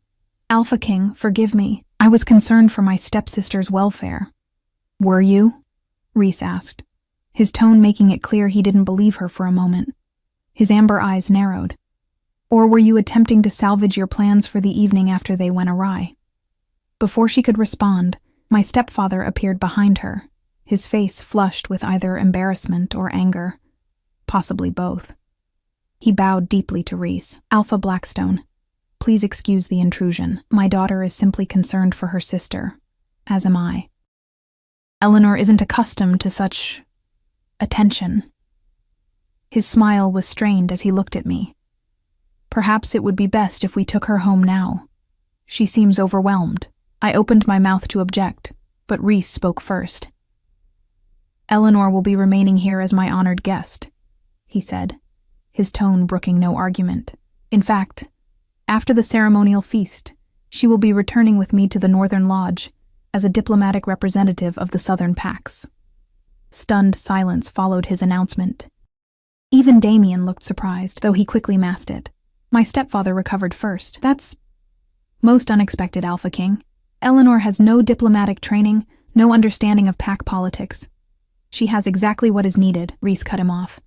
"Alpha King, forgive me. I was concerned for my stepsister's welfare." "Were you?" Reese asked, his tone making it clear he didn't believe her for a moment. His amber eyes narrowed. "Or were you attempting to salvage your plans for the evening after they went awry?" Before she could respond, my stepfather appeared behind her, his face flushed with either embarrassment or anger, possibly both. He bowed deeply to Reese. "Alpha Blackstone, please excuse the intrusion. My daughter is simply concerned for her sister, as am I. Eleanor isn't accustomed to such attention." His smile was strained as he looked at me. "Perhaps it would be best if we took her home now. She seems overwhelmed." I opened my mouth to object, but Reese spoke first. "Eleanor will be remaining here as my honored guest," he said, his tone brooking no argument. "In fact, after the ceremonial feast, she will be returning with me to the Northern Lodge as a diplomatic representative of the Southern Pax." Stunned silence followed his announcement. Even Damien looked surprised, though he quickly masked it. My stepfather recovered first. "That's most unexpected, Alpha King. Eleanor has no diplomatic training, no understanding of pack politics. She has exactly what is needed," Reese cut him off.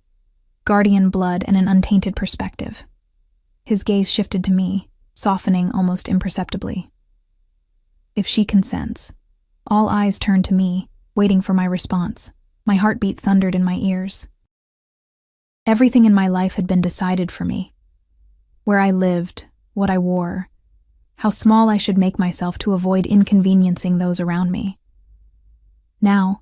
Guardian blood and an untainted perspective. His gaze shifted to me, softening almost imperceptibly. "If she consents." All eyes turned to me, waiting for my response. My heartbeat thundered in my ears. Everything in my life had been decided for me. Where I lived, what I wore, how small I should make myself to avoid inconveniencing those around me. Now,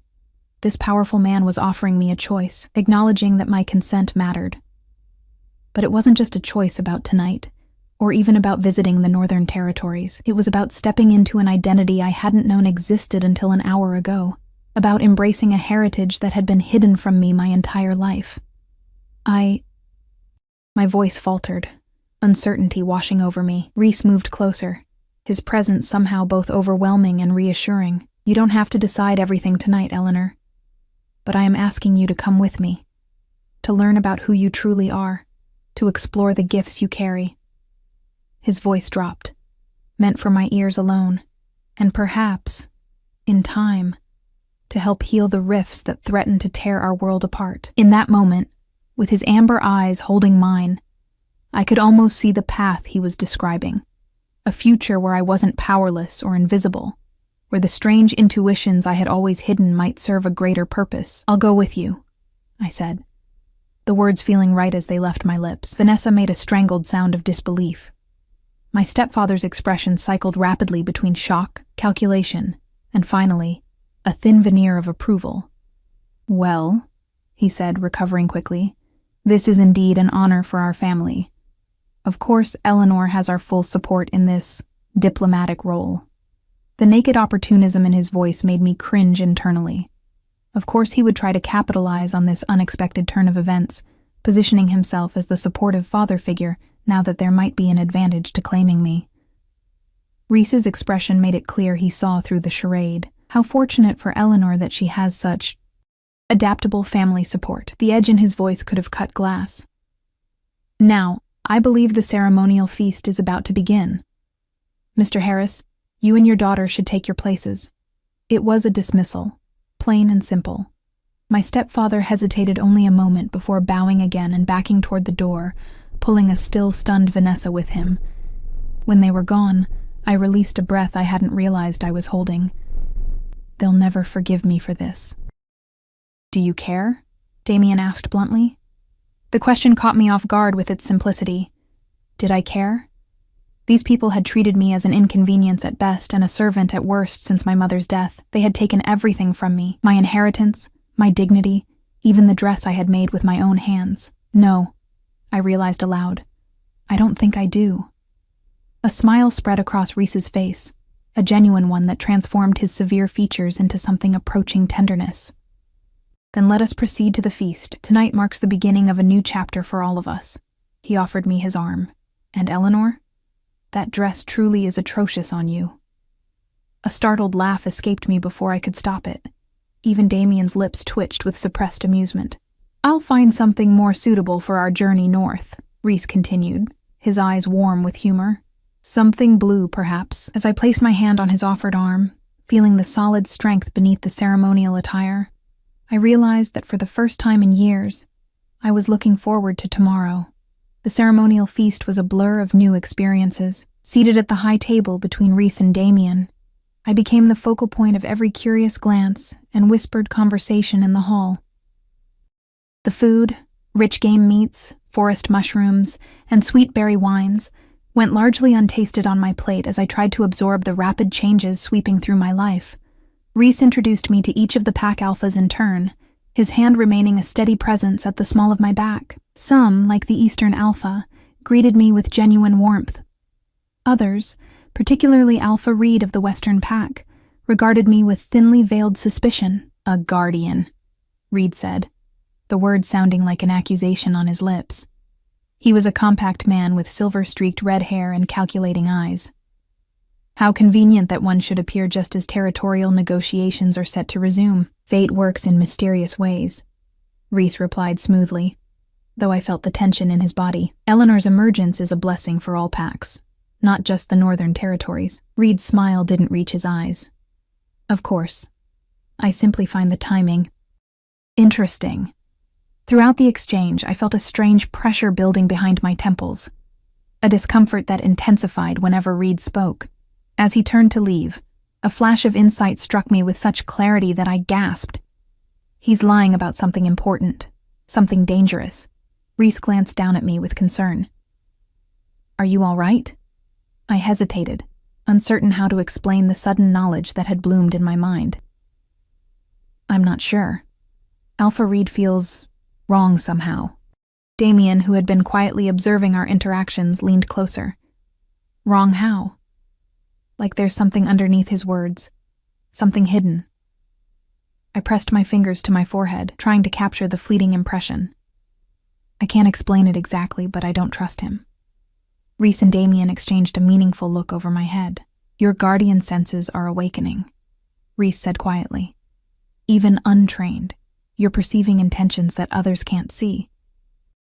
this powerful man was offering me a choice, acknowledging that my consent mattered. But it wasn't just a choice about tonight, or even about visiting the Northern Territories. It was about stepping into an identity I hadn't known existed until an hour ago, about embracing a heritage that had been hidden from me my entire life. My voice faltered, uncertainty washing over me. Rhys moved closer, his presence somehow both overwhelming and reassuring. You don't have to decide everything tonight, Eleanor. But I am asking you to come with me, to learn about who you truly are, to explore the gifts you carry. His voice dropped, meant for my ears alone, and perhaps, in time, to help heal the rifts that threaten to tear our world apart. In that moment, with his amber eyes holding mine, I could almost see the path he was describing, a future where I wasn't powerless or invisible, where the strange intuitions I had always hidden might serve a greater purpose. I'll go with you, I said, the words feeling right as they left my lips. Vanessa made a strangled sound of disbelief. My stepfather's expression cycled rapidly between shock, calculation, and finally, a thin veneer of approval. Well, he said, recovering quickly, this is indeed an honor for our family. Of course, Eleanor has our full support in this diplomatic role. The naked opportunism in his voice made me cringe internally. Of course, he would try to capitalize on this unexpected turn of events, positioning himself as the supportive father figure now that there might be an advantage to claiming me. Rhys's expression made it clear he saw through the charade. How fortunate for Eleanor that she has such adaptable family support. The edge in his voice could have cut glass. Now, I believe the ceremonial feast is about to begin. Mr. Harris, you and your daughter should take your places. It was a dismissal, plain and simple. My stepfather hesitated only a moment before bowing again and backing toward the door, pulling a still stunned Vanessa with him. When they were gone, I released a breath I hadn't realized I was holding. They'll never forgive me for this. Do you care? Damien asked bluntly. The question caught me off guard with its simplicity. Did I care? These people had treated me as an inconvenience at best and a servant at worst since my mother's death. They had taken everything from me, my inheritance, my dignity, even the dress I had made with my own hands. No, I realized aloud. I don't think I do. A smile spread across Rhys's face, a genuine one that transformed his severe features into something approaching tenderness. Then let us proceed to the feast. Tonight marks the beginning of a new chapter for all of us. He offered me his arm. And Eleanor? That dress truly is atrocious on you. A startled laugh escaped me before I could stop it. Even Damien's lips twitched with suppressed amusement. I'll find something more suitable for our journey north, Rhys continued, his eyes warm with humor. Something blue, perhaps, as I placed my hand on his offered arm, feeling the solid strength beneath the ceremonial attire. I realized that for the first time in years, I was looking forward to tomorrow. The ceremonial feast was a blur of new experiences. Seated at the high table between Rhys and Damien, I became the focal point of every curious glance and whispered conversation in the hall. The food, rich game meats, forest mushrooms, and sweet berry wines went largely untasted on my plate as I tried to absorb the rapid changes sweeping through my life. Rhys introduced me to each of the pack alphas in turn, his hand remaining a steady presence at the small of my back. Some, like the Eastern Alpha, greeted me with genuine warmth. Others, particularly Alpha Reed of the Western Pack, regarded me with thinly veiled suspicion. A guardian, Reed said, the word sounding like an accusation on his lips. He was a compact man with silver-streaked red hair and calculating eyes. How convenient that one should appear just as territorial negotiations are set to resume. Fate works in mysterious ways, Rhys replied smoothly, though I felt the tension in his body. Eleanor's emergence is a blessing for all packs, not just the Northern Territories. Reed's smile didn't reach his eyes. Of course. I simply find the timing interesting. Throughout the exchange, I felt a strange pressure building behind my temples, a discomfort that intensified whenever Reed spoke. As he turned to leave, a flash of insight struck me with such clarity that I gasped. He's lying about something important, something dangerous. Rhys glanced down at me with concern. Are you all right? I hesitated, uncertain how to explain the sudden knowledge that had bloomed in my mind. I'm not sure. Alpha Reed feels wrong somehow. Damien, who had been quietly observing our interactions, leaned closer. Wrong how? Like there's something underneath his words. Something hidden. I pressed my fingers to my forehead, trying to capture the fleeting impression. I can't explain it exactly, but I don't trust him. Rhys and Damien exchanged a meaningful look over my head. Your guardian senses are awakening, Rhys said quietly. Even untrained, you're perceiving intentions that others can't see.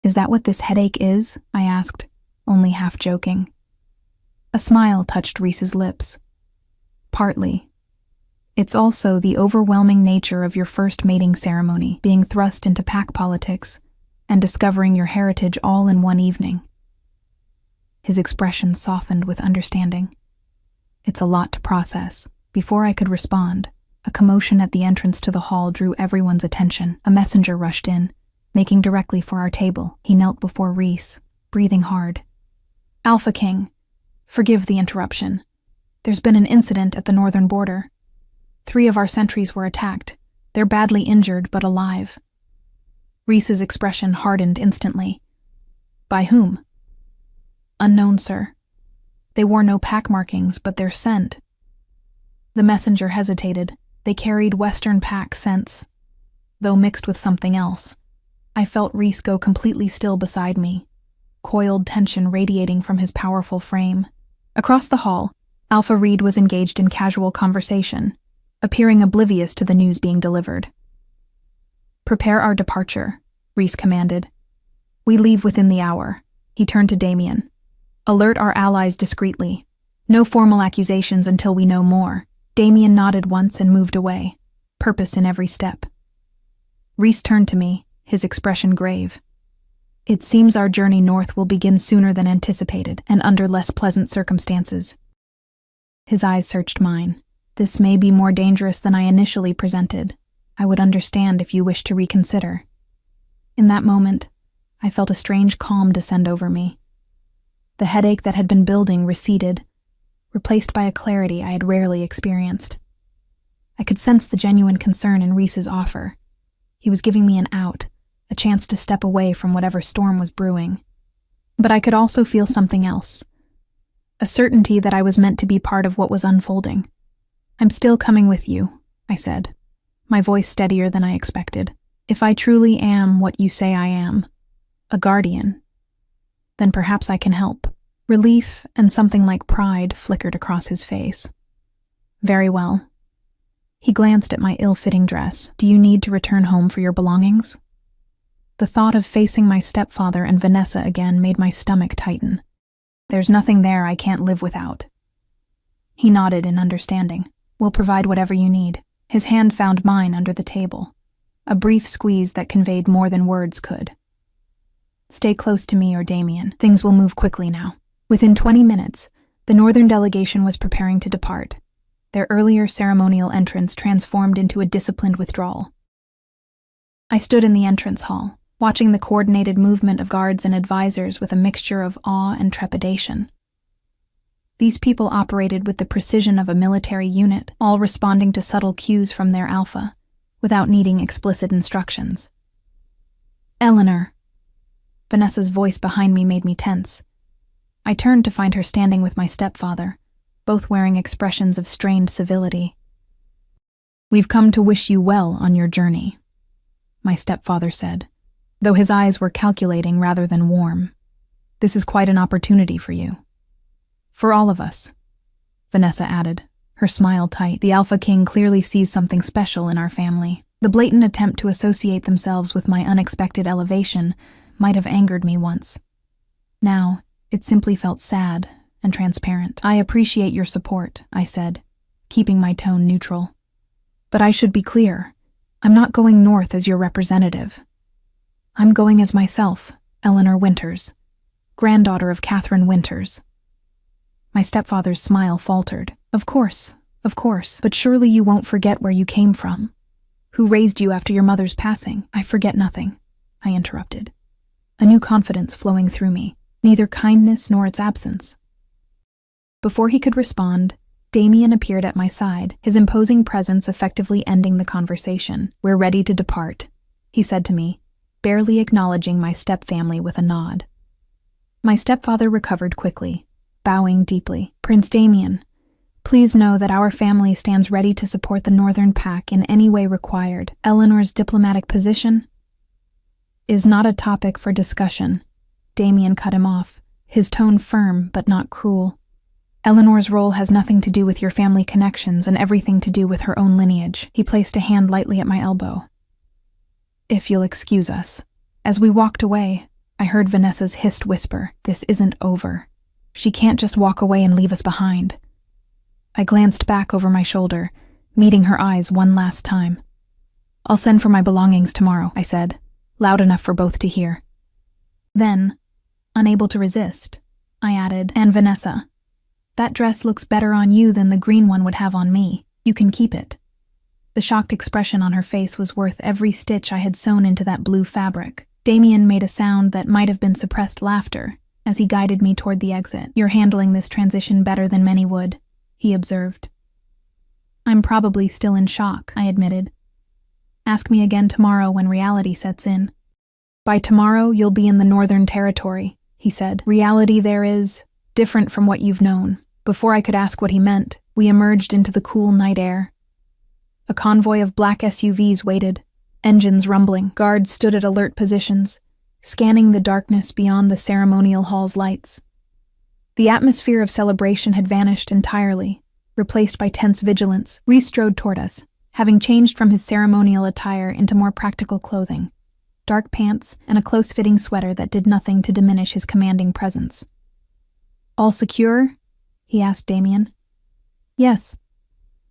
Is that what this headache is? I asked, only half joking. A smile touched Rhys's lips. Partly. It's also the overwhelming nature of your first mating ceremony, being thrust into pack politics, and discovering your heritage all in one evening. His expression softened with understanding. It's a lot to process. Before I could respond, a commotion at the entrance to the hall drew everyone's attention. A messenger rushed in, making directly for our table. He knelt before Rhys, breathing hard. Alpha King, forgive the interruption. There's been an incident at the northern border. 3 of our sentries were attacked. They're badly injured, but alive. Rhys's expression hardened instantly. By whom? Unknown, sir. They wore no pack markings, but their scent. The messenger hesitated. They carried Western pack scents, though mixed with something else. I felt Rhys go completely still beside me, coiled tension radiating from his powerful frame. Across the hall, Alpha Reed was engaged in casual conversation, appearing oblivious to the news being delivered. Prepare our departure, Rhys commanded. We leave within the hour. He turned to Damien. Alert our allies discreetly. No formal accusations until we know more. Damien nodded once and moved away, purpose in every step. Rhys turned to me, his expression grave. It seems our journey north will begin sooner than anticipated and under less pleasant circumstances. His eyes searched mine. This may be more dangerous than I initially presented. I would understand if you wish to reconsider. In that moment, I felt a strange calm descend over me. The headache that had been building receded, replaced by a clarity I had rarely experienced. I could sense the genuine concern in Rhys's offer. He was giving me an out, a chance to step away from whatever storm was brewing. But I could also feel something else, a certainty that I was meant to be part of what was unfolding. I'm still coming with you, I said, my voice steadier than I expected. If I truly am what you say I am, a guardian, then perhaps I can help. Relief and something like pride flickered across his face. Very well. He glanced at my ill-fitting dress. Do you need to return home for your belongings? The thought of facing my stepfather and Vanessa again made my stomach tighten. There's nothing there I can't live without. He nodded in understanding. We'll provide whatever you need. His hand found mine under the table, a brief squeeze that conveyed more than words could. Stay close to me or Damien. Things will move quickly now. Within 20 minutes, the northern delegation was preparing to depart, their earlier ceremonial entrance transformed into a disciplined withdrawal. I stood in the entrance hall, watching the coordinated movement of guards and advisors with a mixture of awe and trepidation. These people operated with the precision of a military unit, all responding to subtle cues from their alpha, without needing explicit instructions. Eleanor. Vanessa's voice behind me made me tense. I turned to find her standing with my stepfather, both wearing expressions of strained civility. We've come to wish you well on your journey, my stepfather said, though his eyes were calculating rather than warm. This is quite an opportunity for you. For all of us, Vanessa added, her smile tight. The Alpha King clearly sees something special in our family. The blatant attempt to associate themselves with my unexpected elevation might have angered me once. Now, it simply felt sad and transparent. I appreciate your support, I said, keeping my tone neutral. But I should be clear. I'm not going north as your representative. I'm going as myself, Eleanor Winters, granddaughter of Catherine Winters. My stepfather's smile faltered. Of course, but surely you won't forget where you came from. Who raised you after your mother's passing? I forget nothing, I interrupted, a new confidence flowing through me, neither kindness nor its absence. Before he could respond, Damien appeared at my side, his imposing presence effectively ending the conversation. We're ready to depart, he said to me, barely acknowledging my stepfamily with a nod. My stepfather recovered quickly, bowing deeply. Prince Damien, please know that our family stands ready to support the Northern Pack in any way required. Eleanor's diplomatic position is not a topic for discussion. Damien cut him off, his tone firm but not cruel. Eleanor's role has nothing to do with your family connections and everything to do with her own lineage. He placed a hand lightly at my elbow. If you'll excuse us. As we walked away, I heard Vanessa's hissed whisper, "This isn't over. She can't just walk away and leave us behind." I glanced back over my shoulder, meeting her eyes one last time. "I'll send for my belongings tomorrow," I said, loud enough for both to hear. Then, unable to resist, I added, "And Vanessa, that dress looks better on you than the green one would have on me. You can keep it." The shocked expression on her face was worth every stitch I had sewn into that blue fabric. Damien made a sound that might have been suppressed laughter as he guided me toward the exit. "You're handling this transition better than many would," he observed. "I'm probably still in shock," I admitted. "Ask me again tomorrow when reality sets in." "By tomorrow, you'll be in the Northern Territory," he said. "Reality there is different from what you've known." Before I could ask what he meant, we emerged into the cool night air. A convoy of black SUVs waited, engines rumbling. Guards stood at alert positions, scanning the darkness beyond the ceremonial hall's lights. The atmosphere of celebration had vanished entirely, replaced by tense vigilance. Rhys strode toward us, having changed from his ceremonial attire into more practical clothing, dark pants and a close-fitting sweater that did nothing to diminish his commanding presence. "All secure?" he asked Damien. "Yes.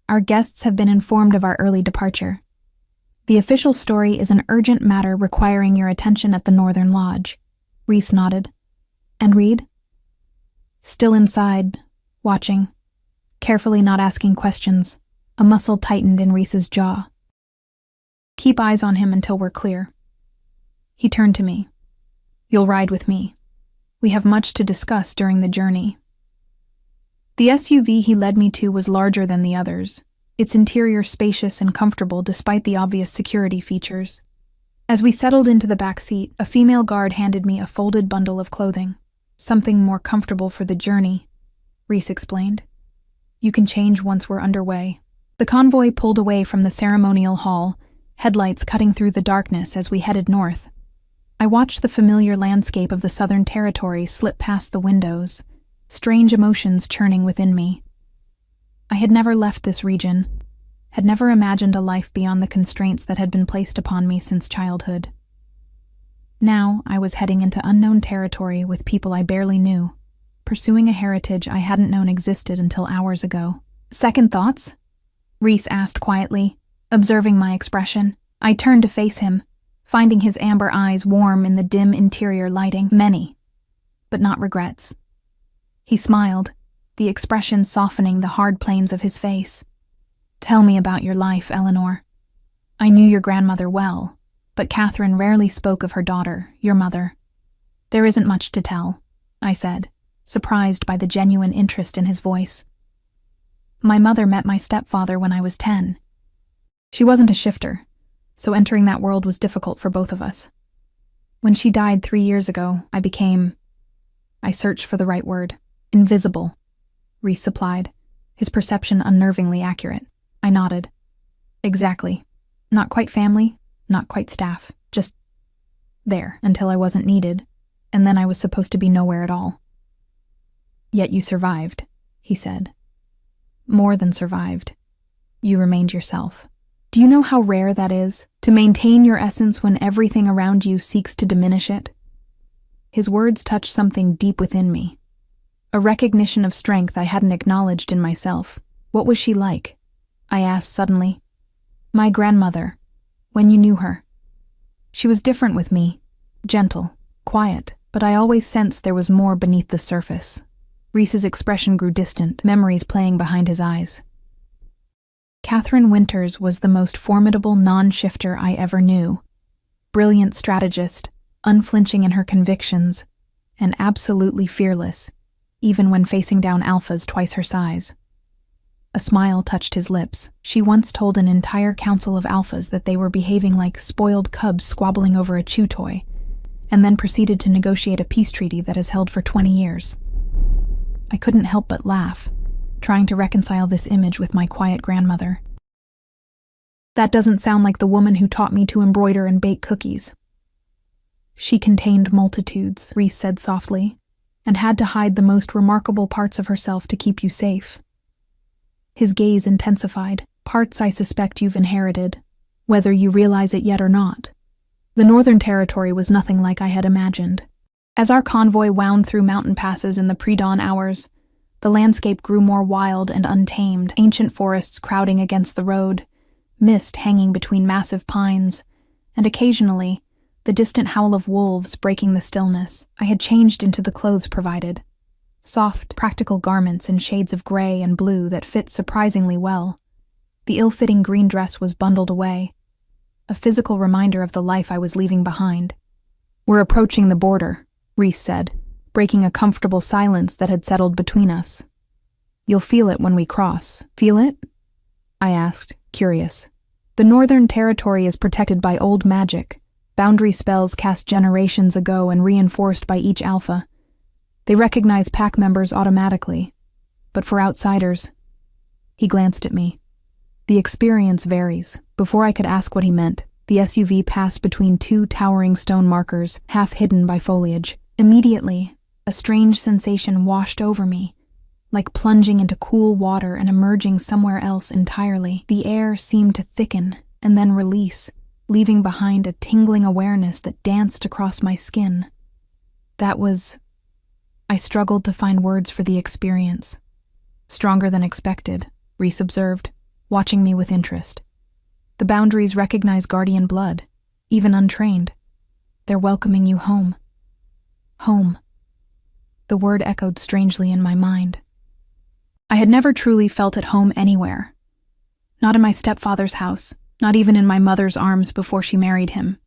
Our guests have been informed of our early departure. The official story is an urgent matter requiring your attention at the Northern Lodge." Rhys nodded. "And Reed?" Still inside, watching, carefully not asking questions. A muscle tightened in Rhys's jaw. "Keep eyes on him until we're clear." He turned to me. "You'll ride with me. We have much to discuss during the journey." The SUV he led me to was larger than the others, its interior spacious and comfortable despite the obvious security features. As we settled into the back seat, a female guard handed me a folded bundle of clothing. "Something more comfortable for the journey," Rhys explained. "You can change once we're underway." The convoy pulled away from the ceremonial hall, headlights cutting through the darkness as we headed north. I watched the familiar landscape of the Southern Territory slip past the windows, strange emotions churning within me. I had never left this region, had never imagined a life beyond the constraints that had been placed upon me since childhood. Now I was heading into unknown territory with people I barely knew, pursuing a heritage I hadn't known existed until hours ago. "Second thoughts?" Rhys asked quietly, observing my expression. I turned to face him, finding his amber eyes warm in the dim interior lighting. "Many, but not regrets." He smiled, the expression softening the hard planes of his face. "Tell me about your life, Eleanor. I knew your grandmother well, but Catherine rarely spoke of her daughter, your mother." "There isn't much to tell," I said, surprised by the genuine interest in his voice. "My mother met my stepfather when I was 10. She wasn't a shifter, so entering that world was difficult for both of us. When she died 3 years ago, I searched for the right word. Invisible," Rhys supplied, his perception unnervingly accurate. I nodded. "Exactly. Not quite family, not quite staff, just there until I wasn't needed, and then I was supposed to be nowhere at all." "Yet you survived," he said. "More than survived. You remained yourself. Do you know how rare that is, to maintain your essence when everything around you seeks to diminish it?" His words touched something deep within me, a recognition of strength I hadn't acknowledged in myself. "What was she like?" I asked suddenly. "My grandmother, when you knew her. She was different with me, gentle, quiet, but I always sensed there was more beneath the surface." Rhys's expression grew distant, memories playing behind his eyes. Catherine Winters was the most formidable non-shifter I ever knew. Brilliant strategist, unflinching in her convictions, and absolutely fearless, even when facing down alphas twice her size. A smile touched his lips. She once told an entire council of alphas that they were behaving like spoiled cubs squabbling over a chew toy, and then proceeded to negotiate a peace treaty that has held for 20 years. I couldn't help but laugh, trying to reconcile this image with my quiet grandmother. That doesn't sound like the woman who taught me to embroider and bake cookies. She contained multitudes, Reese said softly, and had to hide the most remarkable parts of herself to keep you safe. His gaze intensified. Parts I suspect you've inherited, whether you realize it yet or not. The Northern Territory was nothing like I had imagined. As our convoy wound through mountain passes in the pre-dawn hours, the landscape grew more wild and untamed, ancient forests crowding against the road, mist hanging between massive pines, and occasionally, the distant howl of wolves breaking the stillness. I had changed into the clothes provided. Soft, practical garments in shades of gray and blue that fit surprisingly well. The ill-fitting green dress was bundled away, a physical reminder of the life I was leaving behind. "We're approaching the border," Reese said, breaking a comfortable silence that had settled between us. "You'll feel it when we cross." "Feel it?" I asked, curious. The Northern Territory is protected by old magic, boundary spells cast generations ago and reinforced by each alpha. They recognize pack members automatically, but for outsiders... He glanced at me. The experience varies. Before I could ask what he meant, the SUV passed between two towering stone markers, half hidden by foliage. Immediately, a strange sensation washed over me, like plunging into cool water and emerging somewhere else entirely. The air seemed to thicken and then release, leaving behind a tingling awareness that danced across my skin. I struggled to find words for the experience. "Stronger than expected," Reese observed, watching me with interest. "The boundaries recognize guardian blood, even untrained. They're welcoming you home." Home. The word echoed strangely in my mind. I had never truly felt at home anywhere. Not in my stepfather's house, not even in my mother's arms before she married him.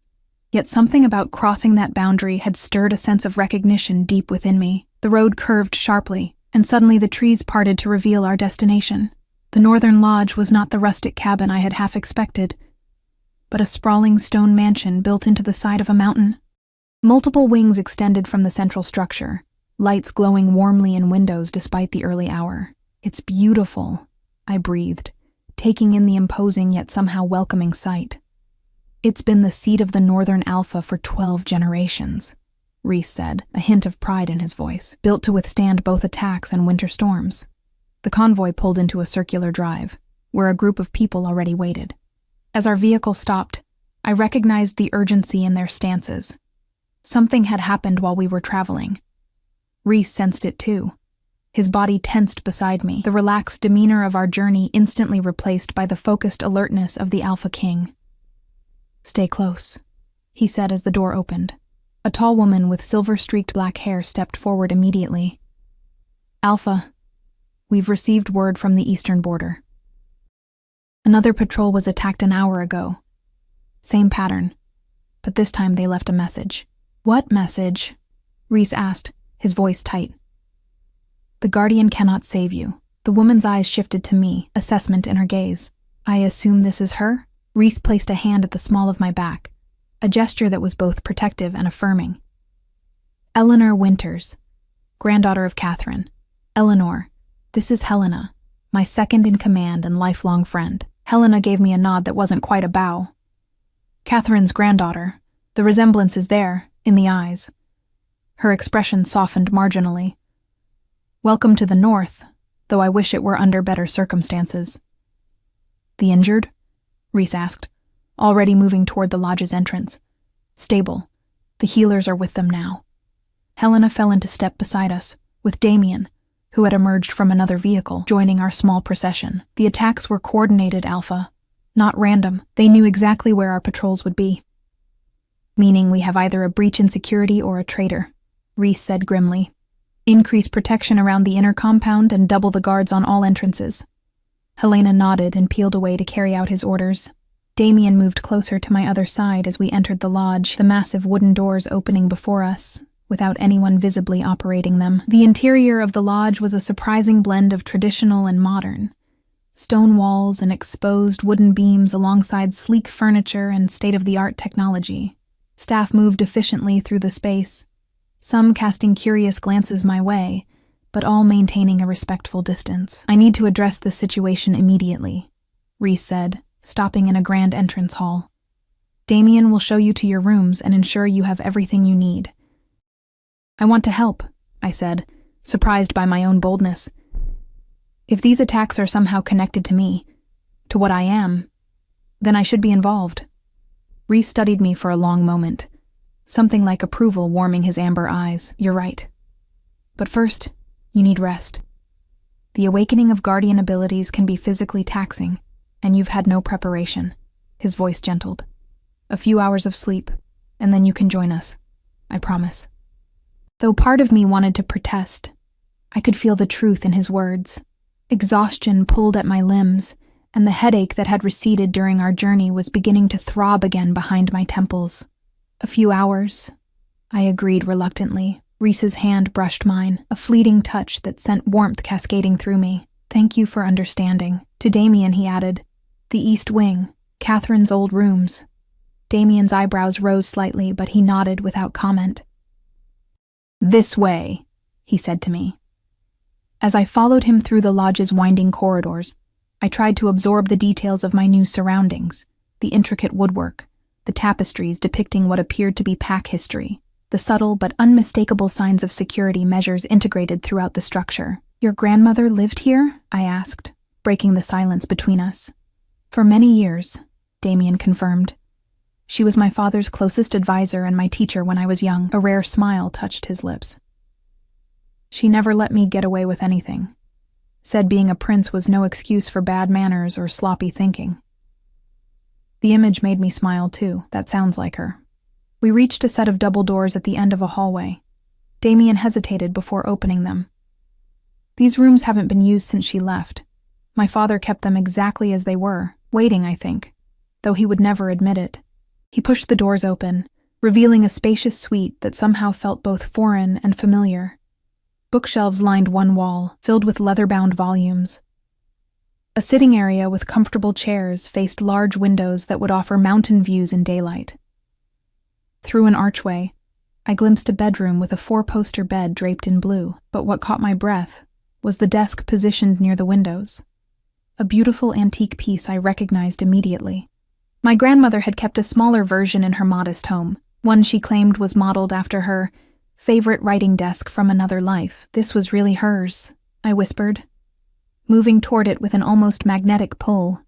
Yet something about crossing that boundary had stirred a sense of recognition deep within me. The road curved sharply, and suddenly the trees parted to reveal our destination. The Northern Lodge was not the rustic cabin I had half expected, but a sprawling stone mansion built into the side of a mountain. Multiple wings extended from the central structure, lights glowing warmly in windows despite the early hour. "It's beautiful," I breathed, taking in the imposing yet somehow welcoming sight. "It's been the seat of the Northern Alpha for 12 generations," Reese said, a hint of pride in his voice, "built to withstand both attacks and winter storms." The convoy pulled into a circular drive, where a group of people already waited. As our vehicle stopped, I recognized the urgency in their stances. Something had happened while we were traveling. Reese sensed it too. His body tensed beside me, the relaxed demeanor of our journey instantly replaced by the focused alertness of the Alpha King. "Stay close," he said as the door opened. A tall woman with silver-streaked black hair stepped forward immediately. "Alpha, we've received word from the eastern border. Another patrol was attacked an hour ago. Same pattern, but this time they left a message." "What message?" Reese asked, his voice tight. "The Guardian cannot save you." The woman's eyes shifted to me, assessment in her gaze. "I assume this is her?" Reese placed a hand at the small of my back, a gesture that was both protective and affirming. "Eleanor Winters, granddaughter of Catherine. Eleanor, this is Helena, my second-in-command and lifelong friend." Helena gave me a nod that wasn't quite a bow. "Catherine's granddaughter. The resemblance is there, in the eyes." Her expression softened marginally. "Welcome to the North, though I wish it were under better circumstances." "The injured?" Reese asked, already moving toward the lodge's entrance. "Stable. The healers are with them now." Helena fell into step beside us, with Damien, who had emerged from another vehicle, joining our small procession. "The attacks were coordinated, Alpha. Not random. They knew exactly where our patrols would be." "Meaning we have either a breach in security or a traitor," Reese said grimly. "Increase protection around the inner compound and double the guards on all entrances." Helena nodded and peeled away to carry out his orders. Damien moved closer to my other side as we entered the lodge, the massive wooden doors opening before us, without anyone visibly operating them. The interior of the lodge was a surprising blend of traditional and modern. Stone walls and exposed wooden beams alongside sleek furniture and state-of-the-art technology. Staff moved efficiently through the space, some casting curious glances my way, but all maintaining a respectful distance. "I need to address this situation immediately," Reese said, stopping in a grand entrance hall. "Damien will show you to your rooms and ensure you have everything you need." "I want to help," I said, surprised by my own boldness. "If these attacks are somehow connected to me, to what I am, then I should be involved." Reese studied me for a long moment, something like approval warming his amber eyes. "You're right. But first, you need rest. The awakening of guardian abilities can be physically taxing, and you've had no preparation." His voice gentled. "A few hours of sleep, and then you can join us. I promise." Though part of me wanted to protest, I could feel the truth in his words. Exhaustion pulled at my limbs, and the headache that had receded during our journey was beginning to throb again behind my temples. "A few hours," I agreed reluctantly. Reese's hand brushed mine, a fleeting touch that sent warmth cascading through me. "Thank you for understanding." To Damien, he added, "The East Wing, Catherine's old rooms." Damien's eyebrows rose slightly, but he nodded without comment. "This way," he said to me. As I followed him through the lodge's winding corridors, I tried to absorb the details of my new surroundings, the intricate woodwork, the tapestries depicting what appeared to be pack history, the subtle but unmistakable signs of security measures integrated throughout the structure. "Your grandmother lived here?" I asked, breaking the silence between us. "For many years," Damien confirmed. "She was my father's closest advisor and my teacher when I was young." A rare smile touched his lips. "She never let me get away with anything. Said being a prince was no excuse for bad manners or sloppy thinking." The image made me smile too. That sounds like her. We reached a set of double doors at the end of a hallway. Damien hesitated before opening them. "These rooms haven't been used since she left. My father kept them exactly as they were, waiting, I think, though he would never admit it." He pushed the doors open, revealing a spacious suite that somehow felt both foreign and familiar. Bookshelves lined one wall, filled with leather-bound volumes. A sitting area with comfortable chairs faced large windows that would offer mountain views in daylight. Through an archway, I glimpsed a bedroom with a four-poster bed draped in blue, but what caught my breath was the desk positioned near the windows. A beautiful antique piece I recognized immediately. My grandmother had kept a smaller version in her modest home, one she claimed was modeled after her favorite writing desk from another life. "This was really hers," I whispered, moving toward it with an almost magnetic pull.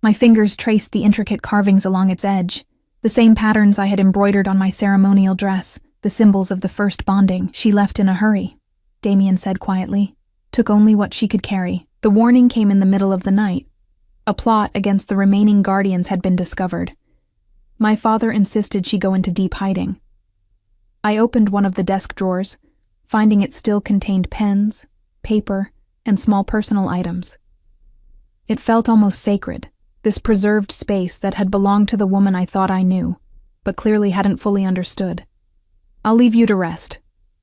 My fingers traced the intricate carvings along its edge, the same patterns I had embroidered on my ceremonial dress, the symbols of the first bonding. "She left in a hurry," Damien said quietly. "Took only what she could carry." The warning came in the middle of the night. A plot against the remaining guardians had been discovered. My father insisted she go into deep hiding. I opened one of the desk drawers, finding it still contained pens, paper, and small personal items. It felt almost sacred, this preserved space that had belonged to the woman I thought I knew, but clearly hadn't fully understood. "I'll leave you to rest,"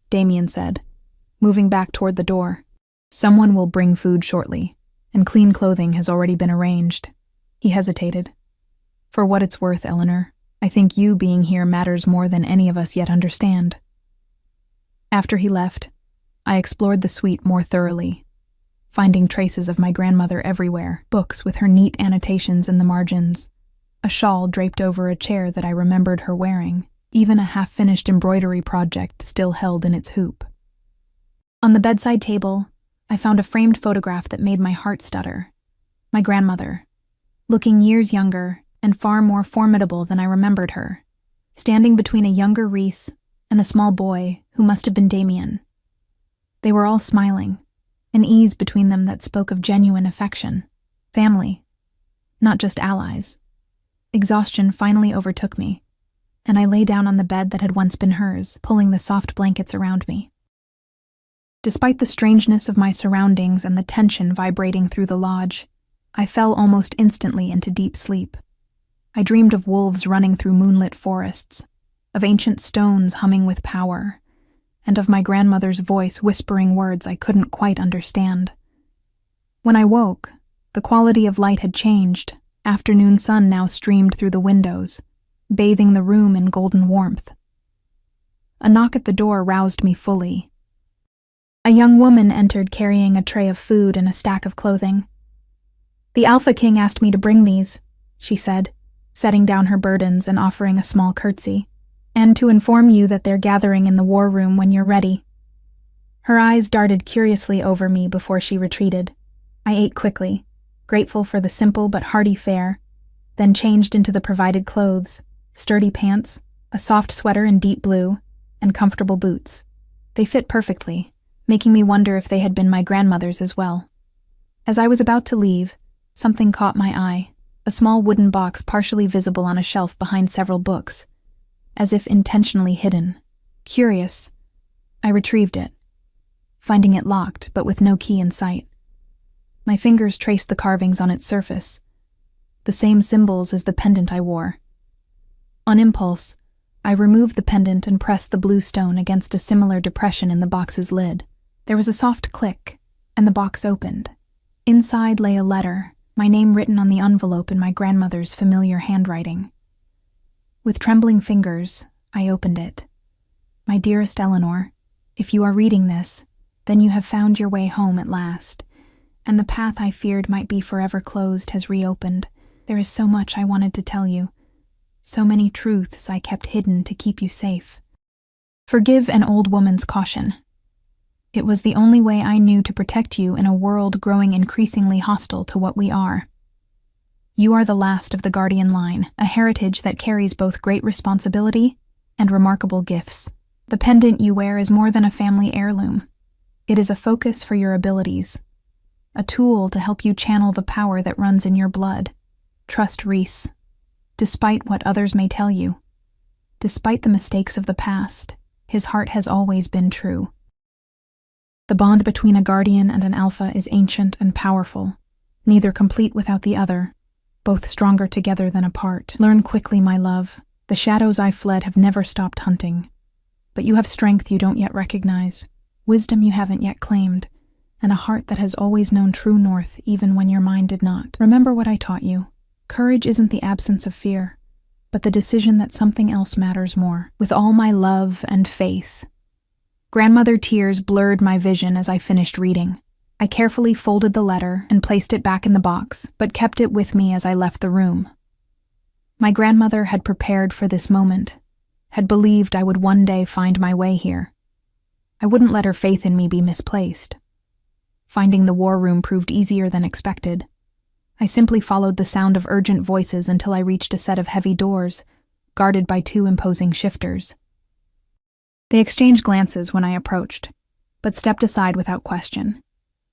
Damien said, moving back toward the door. "Someone will bring food shortly, and clean clothing has already been arranged." He hesitated. "For what it's worth, Eleanor, I think you being here matters more than any of us yet understand." After he left, I explored the suite more thoroughly, finding traces of my grandmother everywhere, books with her neat annotations in the margins, a shawl draped over a chair that I remembered her wearing, even a half-finished embroidery project still held in its hoop. On the bedside table, I found a framed photograph that made my heart stutter. My grandmother, looking years younger and far more formidable than I remembered her, standing between a younger Reese and a small boy who must have been Damien. They were all smiling, an ease between them that spoke of genuine affection, family, not just allies. Exhaustion finally overtook me, and I lay down on the bed that had once been hers, pulling the soft blankets around me. Despite the strangeness of my surroundings and the tension vibrating through the lodge, I fell almost instantly into deep sleep. I dreamed of wolves running through moonlit forests, of ancient stones humming with power, and of my grandmother's voice whispering words I couldn't quite understand. When I woke, the quality of light had changed. Afternoon sun now streamed through the windows, bathing the room in golden warmth. A knock at the door roused me fully. A young woman entered carrying a tray of food and a stack of clothing. "The Alpha King asked me to bring these," she said, setting down her burdens and offering a small curtsy, "and to inform you that they're gathering in the war room when you're ready." Her eyes darted curiously over me before she retreated. I ate quickly, grateful for the simple but hearty fare, then changed into the provided clothes, sturdy pants, a soft sweater in deep blue, and comfortable boots. They fit perfectly, making me wonder if they had been my grandmother's as well. As I was about to leave, something caught my eye, a small wooden box partially visible on a shelf behind several books, as if intentionally hidden. Curious, I retrieved it, finding it locked but with no key in sight. My fingers traced the carvings on its surface, the same symbols as the pendant I wore. On impulse, I removed the pendant and pressed the blue stone against a similar depression in the box's lid. There was a soft click, and the box opened. Inside lay a letter, my name written on the envelope in my grandmother's familiar handwriting. With trembling fingers, I opened it. "My dearest Eleanor, if you are reading this, then you have found your way home at last, and the path I feared might be forever closed has reopened. There is so much I wanted to tell you, so many truths I kept hidden to keep you safe. Forgive an old woman's caution. It was the only way I knew to protect you in a world growing increasingly hostile to what we are. You are the last of the Guardian line, a heritage that carries both great responsibility and remarkable gifts. The pendant you wear is more than a family heirloom. It is a focus for your abilities, a tool to help you channel the power that runs in your blood. Trust Reese. Despite what others may tell you, despite the mistakes of the past, his heart has always been true. The bond between a guardian and an alpha is ancient and powerful, neither complete without the other, both stronger together than apart. Learn quickly, my love. The shadows I fled have never stopped hunting. But you have strength you don't yet recognize, wisdom you haven't yet claimed, and a heart that has always known true north even when your mind did not. Remember what I taught you. Courage isn't the absence of fear, but the decision that something else matters more. With all my love and faith. Grandmother tears blurred my vision as I finished reading. I carefully folded the letter and placed it back in the box, but kept it with me as I left the room. My grandmother had prepared for this moment, had believed I would one day find my way here. I wouldn't let her faith in me be misplaced. Finding the war room proved easier than expected. I simply followed the sound of urgent voices until I reached a set of heavy doors, guarded by 2 imposing shifters. They exchanged glances when I approached, but stepped aside without question.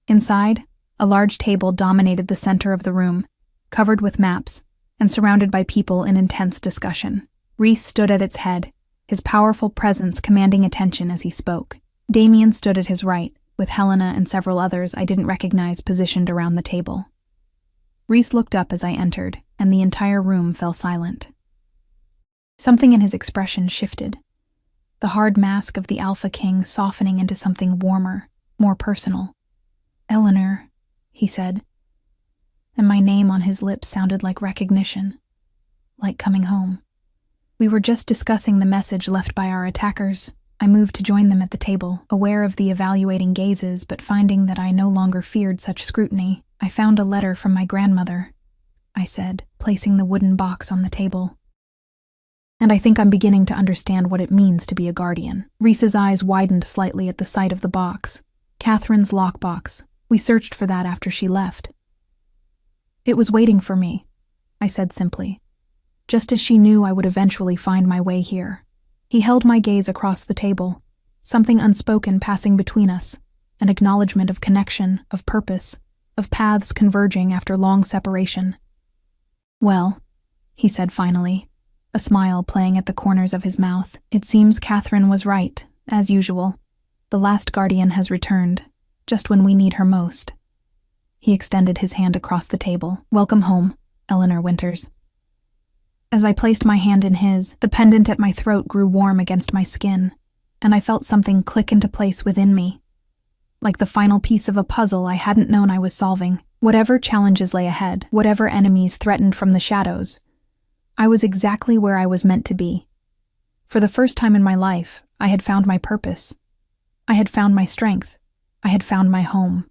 Inside, a large table dominated the center of the room, covered with maps, and surrounded by people in intense discussion. Reese stood at its head, his powerful presence commanding attention as he spoke. Damien stood at his right, with Helena and several others I didn't recognize positioned around the table. Reese looked up as I entered, and the entire room fell silent. Something in his expression shifted, the hard mask of the Alpha King softening into something warmer, more personal. "Eleanor," he said, and my name on his lips sounded like recognition, like coming home. We were just discussing the message left by our attackers. I moved to join them at the table, aware of the evaluating gazes, but finding that I no longer feared such scrutiny. "I found a letter from my grandmother," I said, placing the wooden box on the table. "And I think I'm beginning to understand what it means to be a guardian." Reese's eyes widened slightly at the sight of the box. Catherine's lockbox. We searched for that after she left. "It was waiting for me," I said simply, just as she knew I would eventually find my way here. He held my gaze across the table, something unspoken passing between us, an acknowledgement of connection, of purpose, of paths converging after long separation. "Well," he said finally, a smile playing at the corners of his mouth, "it seems Catherine was right, as usual. The last guardian has returned, just when we need her most." He extended his hand across the table. "Welcome home, Eleanor Winters." As I placed my hand in his, the pendant at my throat grew warm against my skin, and I felt something click into place within me. Like the final piece of a puzzle I hadn't known I was solving. Whatever challenges lay ahead, whatever enemies threatened from the shadows, I was exactly where I was meant to be. For the first time in my life, I had found my purpose. I had found my strength. I had found my home.